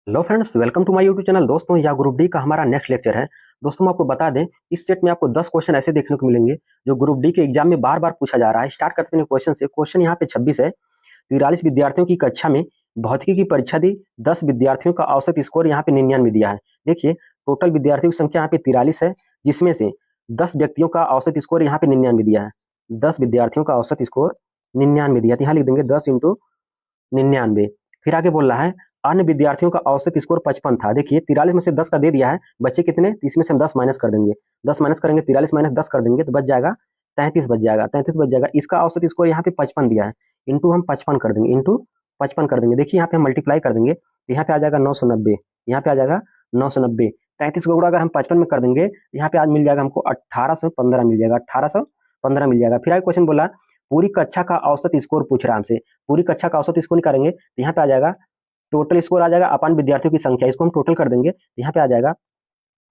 Hello friends, welcome to my YouTube channel. दोस्तों, यह group D का हमारा नेक्स्ट लेक्चर है। दोस्तों, मैं आपको बता दें, इस सेट में आपको 10 क्वेश्चन ऐसे देखने को मिलेंगे जो ग्रुप डी के एग्जाम में बार बार पूछा जा रहा है। स्टार्ट करते हैं क्वेश्चन से। क्वेश्चन यहाँ पे 26 है। 43 विद्यार्थियों की कक्षा में भौतिकी की परीक्षा दी। 10 विद्यार्थियों का औसत स्कोर यहाँ पे 99 दिया है। देखिए, टोटल विद्यार्थियों की संख्या यहाँ पे 43 है, जिसमें से 10 व्यक्तियों का औसत स्कोर यहाँ पे 99 दिया है। 10 विद्यार्थियों का औसत स्कोर 99 दिया, तो यहाँ लिख देंगे 10 इंटू 99। फिर आगे बोल रहा है अन्य विद्यार्थियों का औसत स्कोर 55 था। देखिए, 43 में से 10 का दे दिया है, बच्चे कितने, इसमें से हम 10 माइनस कर देंगे। 10 माइनस करेंगे, 43 माइनस 10 कर देंगे तो बच जाएगा 33 बच जाएगा। 33 बच जाएगा। इसका औसत स्कोर यहाँ पे 55 दिया है, इंटू हम 55 कर देंगे, इंटू 55 कर देंगे। देखिए, यहाँ पे हम मल्टीप्लाई कर देंगे तो यहाँ पे आ जाएगा 990, यहाँ पे आ जाएगा 990। 33 को गुणा अगर हम 55 में कर देंगे, यहाँ पे आज मिल जाएगा हमको 1815 मिल जाएगा, 1815 मिल जाएगा। फिर आगे क्वेश्चन बोला पूरी कक्षा का औसत स्कोर पूछ रहा है हमसे। पूरी कक्षा का औसत स्कोर निकालेंगे तो यहाँ पे आ जाएगा टोटल स्कोर आ जाएगा अपन विद्यार्थियों की संख्या, इसको हम टोटल कर देंगे तो यहाँ पे आ जाएगा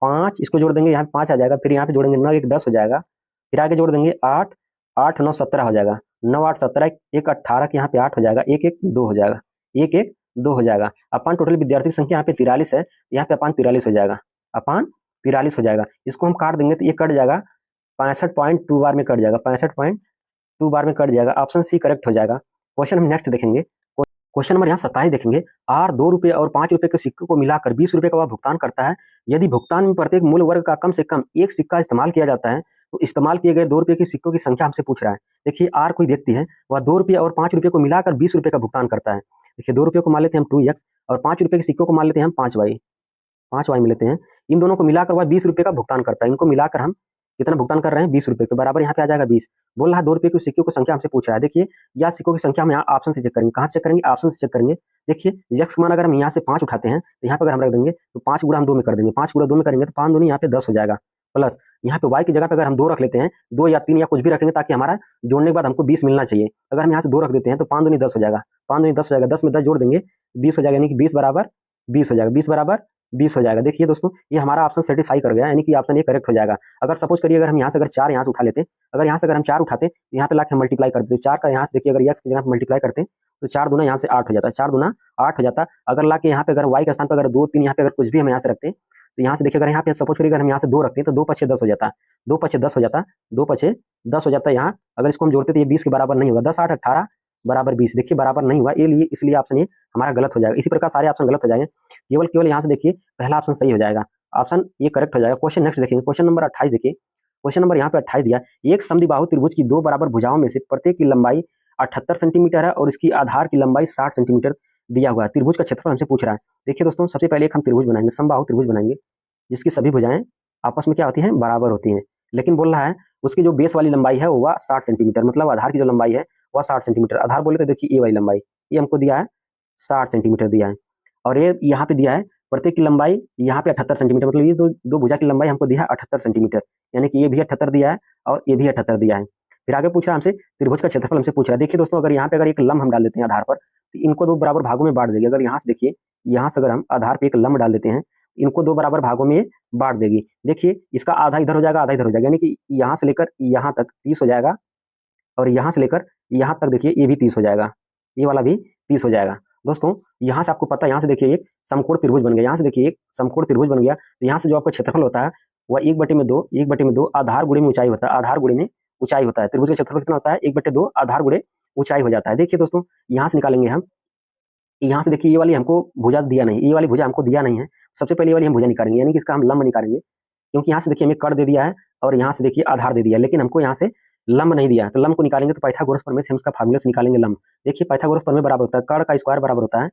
5, इसको जोड़ देंगे यहाँ पे 5 आ जाएगा। फिर यहाँ पे जोड़ेंगे 9 1 10 हो जाएगा। फिर आगे जोड़ देंगे 8 8 9 17 हो जाएगा। 9 8 17 1 18 के यहाँ पे 8 हो जाएगा, 1 1 2 हो जाएगा, 1 1 2 हो जाएगा। अपन टोटल विद्यार्थी की संख्या यहाँ पे 43 है, यहाँ पे अपन 43 हो जाएगा, अपन 43 हो जाएगा। इसको हम काट देंगे तो ये कट जाएगा 65.2 बार में कट जाएगा, 65.2 बार में कट जाएगा। ऑप्शन सी करेक्ट हो जाएगा। क्वेश्चन हम नेक्स्ट देखेंगे। क्वेश्चन नंबर यहाँ 27 देखेंगे। आर 2 रुपये और 5 रुपये के सिक्कों को मिलाकर 20 रुपये का वह भुगतान करता है। यदि भुगतान में प्रत्येक मूल्य वर्ग का कम से कम एक सिक्का इस्तेमाल किया जाता है तो इस्तेमाल किए गए 2 रुपये के सिक्कों की संख्या हमसे पूछ रहा है। देखिए, आर कोई व्यक्ति है, वह 2 रुपये और 5 रुपये को मिलाकर 20 रुपये का भुगतान करता है। देखिए, 2 रुपये को मान लेते हैं हम 2x और 5 रुपये के सिक्कों को मान लेते हैं हम 5y, 5y में लेते हैं। इन दोनों को मिलाकर वह 20 रुपये का भुगतान करता है। इनको मिलाकर हम कितना भुगतान कर रहे हैं, 20 रुपये, तो बराबर यहाँ पे आ जाएगा 20। बोल रहा है 2 रुपये के सिक्कों की संख्या हमसे पूछ रहा है। देखिए, या सिक्कों की संख्या हम यहाँ ऑप्शन से चेक करेंगे। कहाँ से चेक करेंगे, ऑप्शन से चेक करेंगे। देखिए, यक्स मान अगर हम यहाँ से 5 उठाते हैं तो यहाँ पे अगर हम रख देंगे तो 5 गुणा हम 2 में कर देंगे, 5 गुणा 2 में करेंगे तो 5 दूनी यहाँ पे 10 हो जाएगा। प्लस यहाँ पे वाई की जगह पे अगर हम 2 रख लेते हैं, 2 या 3 या कुछ भी रखेंगे ताकि हमारा जोड़ने के बाद हमको 20 मिलना चाहिए। अगर हम यहाँ से 2 रख देते हैं तो 5 दूनी 10 हो जाएगा, 5 दूनी 10 हो जाएगा, 10 में 10 जोड़ देंगे 20 हो जाएगा, यानी कि 20 बराबर 20 हो जाएगा, 20 बराबर 20 हो जाएगा। देखिए दोस्तों, ये हमारा ऑप्शन सर्टिफाई कर गया, यानी कि ऑप्शन ये करेक्ट हो जाएगा। अगर सपोज करिए अगर हम यहाँ से अगर 4 यहाँ से उठा लेते, अगर यहाँ से अगर हम 4 उठाते तो यहाँ पे लाके हम मल्टीप्लाई कर देते। 4 का यहाँ से देखिए अगर एक्स की जगह मल्टीप्लाई करते तो 4 दूना यहाँ से 8 हो जाता है, 4 दूना 8 हो जाता। अगर लाके यहाँ पे अगर वाई के स्थान पर अगर 2 3 यहाँ पे अगर कुछ भी हम यहाँ से रखते तो यहाँ से देखिए अगर यहाँ पे सपोज करिए अगर हम यहाँ से 2 रखते हैं तो 2 पछे 10 हो जाता, 2 पछे 10 हो जाता, 2 पछे 10 हो जाता। यहाँ अगर इसको हम जोड़ते तो ये 20 के बराबर नहीं होगा, 10 8 18 बराबर 20। देखिए बराबर नहीं हुआ, इसलिए ऑप्शन ये हमारा गलत हो जाएगा। इसी प्रकार सारे ऑप्शन गलत हो जाएंगे, केवल केवल यहाँ से देखिए पहला ऑप्शन सही हो जाएगा, ऑप्शन ये करेक्ट हो जाएगा। क्वेश्चन नेक्स्ट देखेंगे। क्वेश्चन नंबर 28 देखिए। क्वेश्चन नंबर यहाँ पे 28 दिया, एक समद्विबाहु त्रिभुज की 2 बराबर भुजाओं में से प्रत्येक की लंबाई 78 सेंटीमीटर है और इसकी आधार की लंबाई 60 सेंटीमीटर दिया हुआ है। त्रिभुज का क्षेत्रफल हमसे पूछ रहा है। देखिए दोस्तों, सबसे पहले एक हम त्रिभुज बनाएंगे, समबाहु त्रिभुज बनाएंगे जिसकी सभी भुजाएं आपस में क्या होती हैं, बराबर होती हैं। लेकिन बोल रहा है उसकी जो बेस वाली लंबाई है वह 60 सेंटीमीटर, मतलब आधार की जो लंबाई है वह 60 सेंटीमीटर। आधार बोले तो देखिए ये वाली लंबाई, ये हमको दिया है 60 सेंटीमीटर दिया है, और ये यहाँ पे दिया है प्रत्येक की लंबाई यहाँ पे 78 सेंटीमीटर, मतलब ये दो भुजा की लंबाई हमको दिया है 78 सेंटीमीटर, यानी कि ये भी 78 दिया है और ये भी 78 दिया है। फिर आगे पूछ रहा है हमसे त्रिभुज का क्षेत्रफल हमसे पूछ रहा है। देखिए दोस्तों, अगर यहाँ पे अगर एक लंब हम डाल देते हैं आधार पर तो इनको 2 बराबर भागों में बांट देगी। अगर यहाँ से देखिए, यहाँ से अगर हम आधार पे एक लंब डाल देते हैं, इनको 2 बराबर भागों में बांट देगी। देखिए, इसका आधा इधर हो जाएगा, आधा इधर हो जाएगा, यानी कि यहाँ से लेकर यहाँ तक 30 हो जाएगा, और यहाँ से लेकर यहाँ तक देखिए ये भी 30 हो जाएगा, ये वाला भी 30 हो जाएगा। दोस्तों, यहाँ से आपको पता है, यहाँ से देखिए एक समकोण त्रिभुज बन गया, यहाँ से देखिए एक समकोण त्रिभुज बन गया। तो यहाँ से जो आपका क्षेत्रफल होता है वह 1/2 आधार गुणे में ऊंचाई होता है, आधार गुणे में ऊंचाई होता है। त्रिभुज का क्षेत्रफल कितना होता है, 1/2 आधार गुणे ऊंचाई हो जाता है। देखिए दोस्तों, यहाँ से निकालेंगे हम, यहाँ से देखिए ये वाली हमको भुजा दिया नहीं, ये वाली भुजा हमको दिया नहीं है। सबसे पहले ये वाली हम भुजा निकालेंगे, यानी कि इसका हम लंब निकालेंगे, क्योंकि यहाँ से देखिए हमें कर दे दिया है और यहाँ से देखिए आधार दे दिया है, लेकिन हमको यहाँ से लंब नहीं दिया है। तो लंब को निकालेंगे तो पाइथागोरस प्रमेय से हम इसका फार्मूला से निकालेंगे लंब। देखिए पाइथागोरस प्रमेय बराबर होता है कर्ण का स्क्वायर बराबर होता है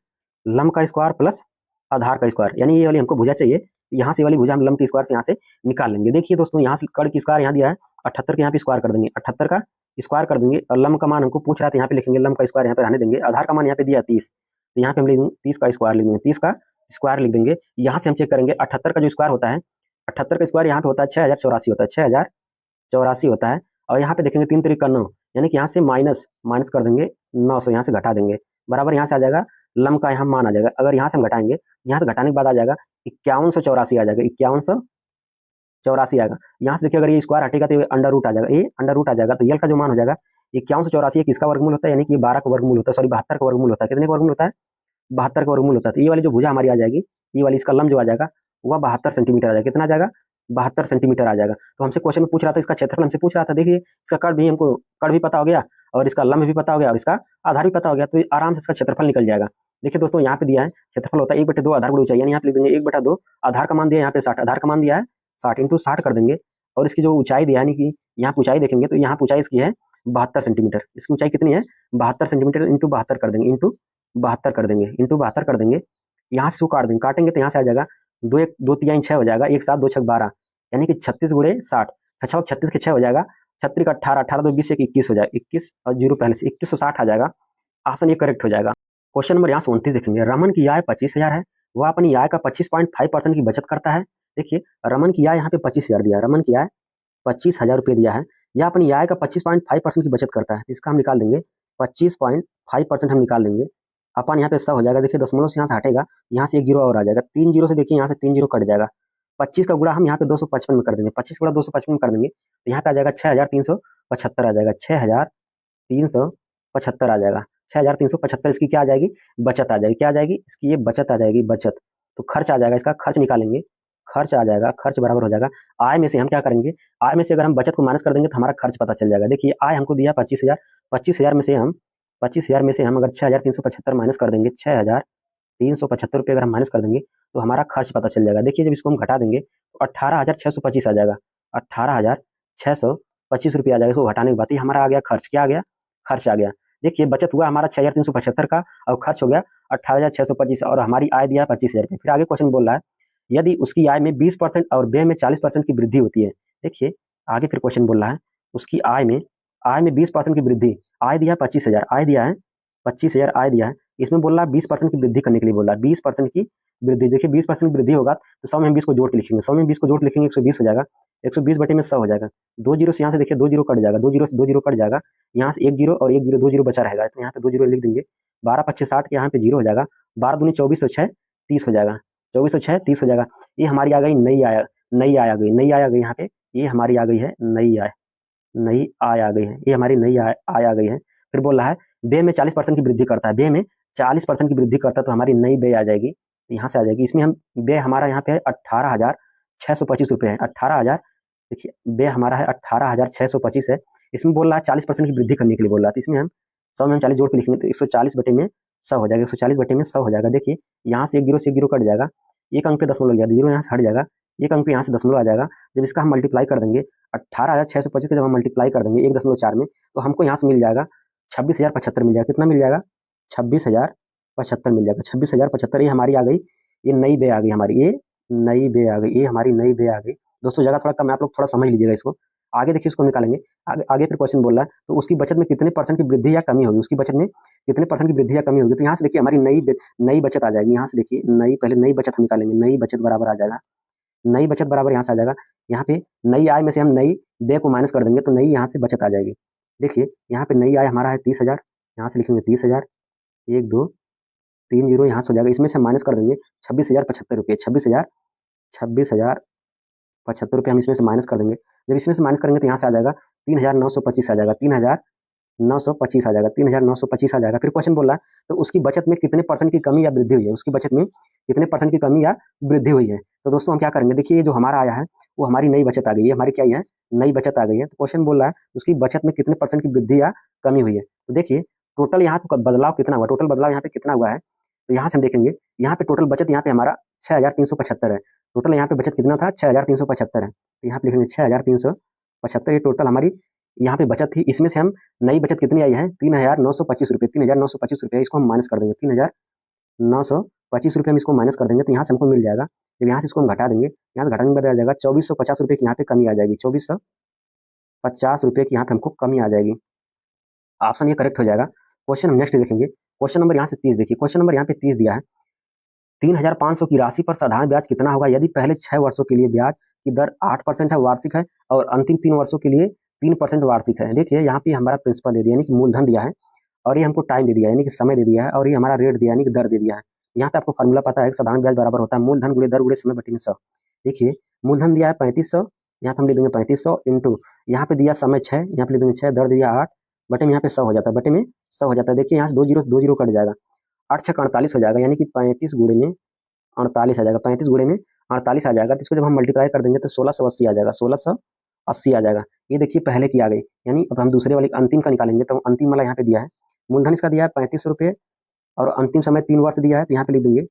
लंब का स्क्वायर प्लस आधार का स्क्वायर, यानी ये वाली हमको भुजा चाहिए, यहाँ से वाली भुजा हम लंब के स्क्वायर से यहाँ से निकाल लेंगे। देखिए दोस्तों, यहाँ से कर्ण की स्क्वायर यहाँ दिया है 78 के यहाँ पे स्क्वायर कर देंगे, 78 का स्क्वायर कर देंगे, और लंब का मान हमको पूछ रहा था यहाँ पे लिखेंगे, लंब का स्क्वायर यहाँ पे रहने देंगे। आधार का मान यहाँ पे दिया 30, तो यहाँ पे हम लिख देंगे 30 का स्क्वायर लिख देंगे, 30 का स्क्वायर लिख देंगे। यहाँ से हम चेक करेंगे 78 का जो स्क्वायर होता है, 78 का स्क्वायर यहाँ पे होता है 6084 होता है, 6084 होता है। और यहाँ पे देखेंगे 3 3 का 9, यानी कि यहाँ से माइनस कर देंगे 900, यहाँ से घटा देंगे, बराबर यहाँ से आ जाएगा लंब का यहाँ मान आ जाएगा। अगर यहाँ से हम घटाएंगे, यहाँ से घटाने के बाद आ जाएगा 5184 आ जाएगा, 5184 आएगा। यहाँ से देखिए अगर ये स्क्वायर हटेगा तो अंडर रूट आ जाएगा, ये अंडर रूट आ जाएगा, तो यल का जो मान हो जाएगा 5184 किसका वर्गमूल होता है, यानी कि ये 12 का वर्गमूल होता है, सॉरी 72 का वर्गमूल होता है। कितने का वर्गमूल होता है, 72 का वर्गमूल होता है। तो ये वाली जो भुजा हमारी आ जाएगी ये वाली इसका लंब जो आ जाएगा वह 72 सेंटीमीटर आ जाएगा। कितना आ जाएगा? 72 सेंटीमीटर आ जाएगा। तो हमसे क्वेश्चन में पूछ रहा था इसका क्षेत्रफल हमसे पूछ रहा था। देखिए इसका कर्ण भी हमको कर्ण भी पता हो गया और इसका लंब भी पता हो गया और इसका आधार भी पता हो गया, तो आराम से इसका क्षेत्रफल निकल जाएगा। देखिए दोस्तों यहाँ पे दिया है क्षेत्रफल होता है 1/2 आधार गुणा ऊंचाई, यानी यहाँ पे लिख देंगे 1/2 आधार का मान दिया है यहाँ पे 60, आधार का मान दिया है 60 इंटू 60 कर देंगे और इसकी जो ऊंचाई दिया है, यानी कि यहाँ पे ऊंचाई देखेंगे तो यहाँ पे ऊंचाई इसकी है 72 सेंटीमीटर। इसकी ऊंचाई कितनी है? 72 सेंटीमीटर इंटू 72 कर देंगे, इंटू 72 कर देंगे, इंटू 72 कर देंगे। यहाँ से काट देंगे, काटेंगे तो यहाँ से आ जाएगा 2 1 2 3 6 हो जाएगा, 1 7 2 6 12, यानी कि 36 गुणे 60, 36 के 6 हो जाएगा, 36 का 18, 18 2 20 21 हो जाएगा, 21 और 0 पहले से 2160 आ जाएगा। ऑप्शन ये करेक्ट हो जाएगा। क्वेश्चन नंबर यहाँ से 29 देखेंगे। रमन की आय 25,000 है, वह अपनी आय का 25.5% की बचत करता है। देखिए रमन की आय यहाँ पे 25,000 दिया है, रमन की आय 25,000 रुपये दिया है, यह अपनी आय का 25.5% की बचत करता है। इसका हम निकाल देंगे 25.5% हम निकाल देंगे, अपन यहाँ पे 100 हो जाएगा। देखिए दशमलव से यहाँ से हटेगा, यहाँ से 1 जीरो और आ जाएगा, 3 जीरो से देखिए यहाँ से 3 जीरो कट जाएगा। 25 का गुणा हम यहाँ पे 255 में कर देंगे, 25 गुणा 255 में कर देंगे तो यहाँ पे आ जाएगा 6,375 आ जाएगा, 6,375 आ जाएगा, 6,375 इसकी क्या आ जाएगी? बचत आ जाएगी। क्या आ जाएगी? इसकी ये बचत आ जाएगी, बचत। तो खर्च आ जाएगा, इसका खर्च निकालेंगे, खर्च आ जाएगा, खर्च बराबर हो जाएगा आय में से हम क्या करेंगे, आय में से अगर हम बचत को माइनस कर देंगे तो हमारा खर्च पता चल जाएगा। देखिए आय हमको दिया 25,000, 25,000 में से हम अगर 6,375 माइनस कर देंगे, 6,375 रुपये अगर हम माइनस कर देंगे तो हमारा खर्च पता चल जाएगा। देखिए जब इसको हम घटा देंगे तो 18,625 आ जाएगा, 18,625 रुपये आ जाएगा। इसको घटाने के बाद ये हमारा आ गया खर्च। क्या आ गया? खर्च आ गया। देखिए बचत हुआ हमारा 6,375 का और खर्च हो गया 18,625 और हमारी आय दिया है 25,000 रुपये। फिर आगे क्वेश्चन बोल रहा है यदि उसकी आय में 20% और व्यय में 40% की वृद्धि होती है। देखिए आगे फिर क्वेश्चन बोल रहा है उसकी आय में 20% की वृद्धि, आय दिया है 25,000, आय दिया है 25,000 आय दिया है, इसमें बोल रहा है 20% की वृद्धि करने के लिए बोल रहा है, 20% की वृद्धि। देखिए 20% की वृद्धि होगा तो 100 में हम 20 को जोड़ के लिखेंगे, 100 में 20 को जोड़ के लिखेंगे 120 हो जाएगा, 120 बटे में 100 हो जाएगा। 2 जीरो से यहाँ से देखिए 2 जीरो कट जाएगा, 2 जीरो से 2 जीरो कट जाएगा, यहाँ से 1 जीरो और 1 जीरो 2 जीरो बचा रहेगा, तो यहाँ पे 2 जीरो लिख देंगे। 12 25 60 के यहाँ पे 0 हो जाएगा, 12 दूनी 24 और 6 30 हो जाएगा, 24 और 6 30 हो जाएगा। ये हमारी आ गई नई आय, नई आय आ गई, नई आय आ गई यहाँ पे, ये हमारी आ गई है नई आय, नई आय आ गई है, ये हमारी नई आय आ गई है। फिर बोल रहा है व्यय में 40% की वृद्धि करता है, व्यय में 40% की वृद्धि करता है तो हमारी नई व्यय आ जाएगी, यहाँ से आ जाएगी। इसमें हम व्यय हमारा यहाँ पे है 18,625 रुपये है, 18,000, देखिए व्यय हमारा है 18,625 है। इसमें बोल रहा है 40% की वृद्धि करने के लिए बोल रहा है, तो इसमें हम 100 में हम 40 जोड़ के लिखेंगे तो 140 बटे में 100 हो जाएगा, 140 बटे में 100 हो जाएगा। देखिए यहाँ से 1 जीरो से 1 जीरो कट जाएगा, एक अंक पे दशमलव लग जाएगा, जीरो यहाँ से हट जाएगा, एक अंक पे यहाँ से दशमलव आ जाएगा। जब इसका हम मल्टीप्लाई कर देंगे 18,625 का जब हम मल्टीप्लाई कर देंगे 1.4 में तो हमको यहाँ से मिल जाएगा 26,075 मिल जाएगा। कितना मिल जाएगा? 26,075 मिल जाएगा, 26,075। ये हमारी आ गई, ये नई व्यय आ गई हमारी, ये नई व्यय आ गई, ये हमारी नई व्यय आ गई। दोस्तों जगह थोड़ा कम है, आप लोग थोड़ा समझ लीजिएगा इसको। आगे देखिए इसको निकालेंगे, आगे फिर क्वेश्चन बोल रहा है तो उसकी बचत में कितने परसेंट की वृद्धि या कमी होगी, उसकी बचत में कितने परसेंट की वृद्धि या कमी होगी। तो यहाँ से देखिए हमारी नई बचत आ जाएगी, यहाँ से देखिए नई, पहले नई बचत हम निकालेंगे, नई बचत बराबर आ जाएगा, नई बचत बराबर यहाँ से आ जाएगा, यहाँ पे नई आय में से हम नई व्यय को माइनस कर देंगे तो नई यहाँ से बचत आ जाएगी। देखिए यहाँ पे नई आय हमारा है 30,000, यहाँ से लिखेंगे 30,000, 1 2 3 जीरो यहाँ से हो जाएगा, इसमें से हम माइनस कर देंगे 26,075 रुपये, 26,075 रुपये हम इसमें से माइनस कर देंगे। जब इसमें से माइनस करेंगे तो यहाँ से आ जाएगा 3,925 आ जाएगा, 3,925 आ जाएगा, 3,925 आ जाएगा। फिर क्वेश्चन बोल रहा है तो उसकी बचत में कितने परसेंट की कमी या वृद्धि हुई है, उसकी बचत में कितने परसेंट की कमी या वृद्धि हुई है। तो दोस्तों हम क्या करेंगे, देखिए जो हमारा आया है वो हमारी नई बचत आ गई है, हमारी क्या है नई बचत आ गई है। तो क्वेश्चन बोल रहा है उसकी बचत में कितने परसेंट की वृद्धि या कमी हुई है। तो देखिए टोटल यहाँ पे बदलाव कितना हुआ, टोटल बदलाव यहाँ पे कितना हुआ है, तो यहाँ से हम देखेंगे यहाँ पे टोटल बचत यहाँ पे हमारा 6,375 है, टोटल यहाँ पे बचत कितना था 6,375 है, तो यहाँ पे लिखेंगे 6,375, ये टोटल हमारी यहाँ पे बचत थी। इसमें से हम नई बचत कितनी आई है 3,925 रुपये, 3,925 रुपये इसको हम माइनस कर देंगे, 3,925 रुपये हम इसको माइनस कर देंगे तो यहाँ से हमको मिल जाएगा। जब यहाँ से इसको हम घटा देंगे, यहाँ से घटाने के बाद आ जाएगा 2,450 रुपये की यहाँ पे कमी आ जाएगी, 2,450 रुपये की यहाँ पे हमको कमी आ जाएगी। ऑप्शन ये करेक्ट हो जाएगा। क्वेश्चन हम नेक्स्ट देखेंगे, क्वेश्चन नंबर यहाँ से 30 देखिए, क्वेश्चन नंबर यहाँ पे 30 दिया है 3,500 की राशि पर साधारण ब्याज कितना होगा यदि पहले 6 वर्षों के लिए ब्याज की दर 8% है वार्षिक है और अंतिम 3 वर्षों के लिए 3% वार्षिक है। देखिए यहाँ पे हमारा प्रिंसिपल दे दिया यानी कि मूलधन दिया है और ये हमको टाइम दे दिया यानी कि समय दे दिया है और ये हमारा रेट दिया यानी कि दर दे दिया है। यहाँ पे आपको फॉर्मूला पता है साधारण ब्याज बराबर होता है मूलधन गुणे दर गुणे समय बटे में 100। देखिए मूलधन दिया है 3500, यहाँ पे हम लिख देंगे 3500 इंटू यहाँ पे दिया समय 6, यहाँ पे लिख देंगे 6, दर दिया 8 बटे में यहाँ पे 100 हो जाता है, बटे में 100 हो जाता है। देखिए यहाँ से 2 जीरो 2 जीरो कट जाएगा, 8 6 48 हो जाएगा यानी कि 35 गुणे में 48 आ जाएगा, 35 गुणे में 48 आ जाएगा। तो इसको जब हम मल्टीप्लाई कर देंगे तो 1680 आ जाएगा, 1680 आ जाएगा। ये देखिए पहले की आ गई, यानी अब हम दूसरे वाले अंतिम का निकालेंगे। तो अंतिम वाला यहाँ पे दिया है, मूलधन इसका दिया है 35 रुपये और अंतिम समय 3 वर्ष दिया है, तो यहाँ पे लिख देंगे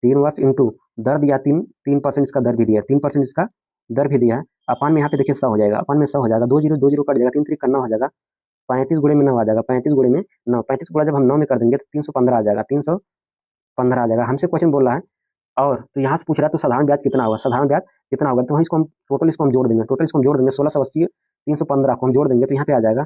3 वर्ष इंटू दर दिया 3% इसका दर भी दिया है, 3% इसका दर भी दिया है। अपान में यहाँ पे देखिए 100 हो जाएगा, अपान में 100 हो जाएगा, 2 जीरो कट जाएगा, 3 3 करना हो जाएगा, 35 गुणे में 9 आ जाएगा, 35 गुणे में 9, 35 गुणा जब हम 9 में कर देंगे तो 315 आ जाएगा, 315 आ जाएगा। हमसे क्वेश्चन बोल रहा है और तो यहाँ से पूछ रहा है तो साधारण ब्याज कितना होगा, साधारण ब्याज कितना होगा। तो हम इसको हम टोटल इसको हम जोड़ देंगे, टोटल इसको हम जोड़ देंगे 1680 315 को हम जोड़ देंगे तो यहाँ पे आ जाएगा,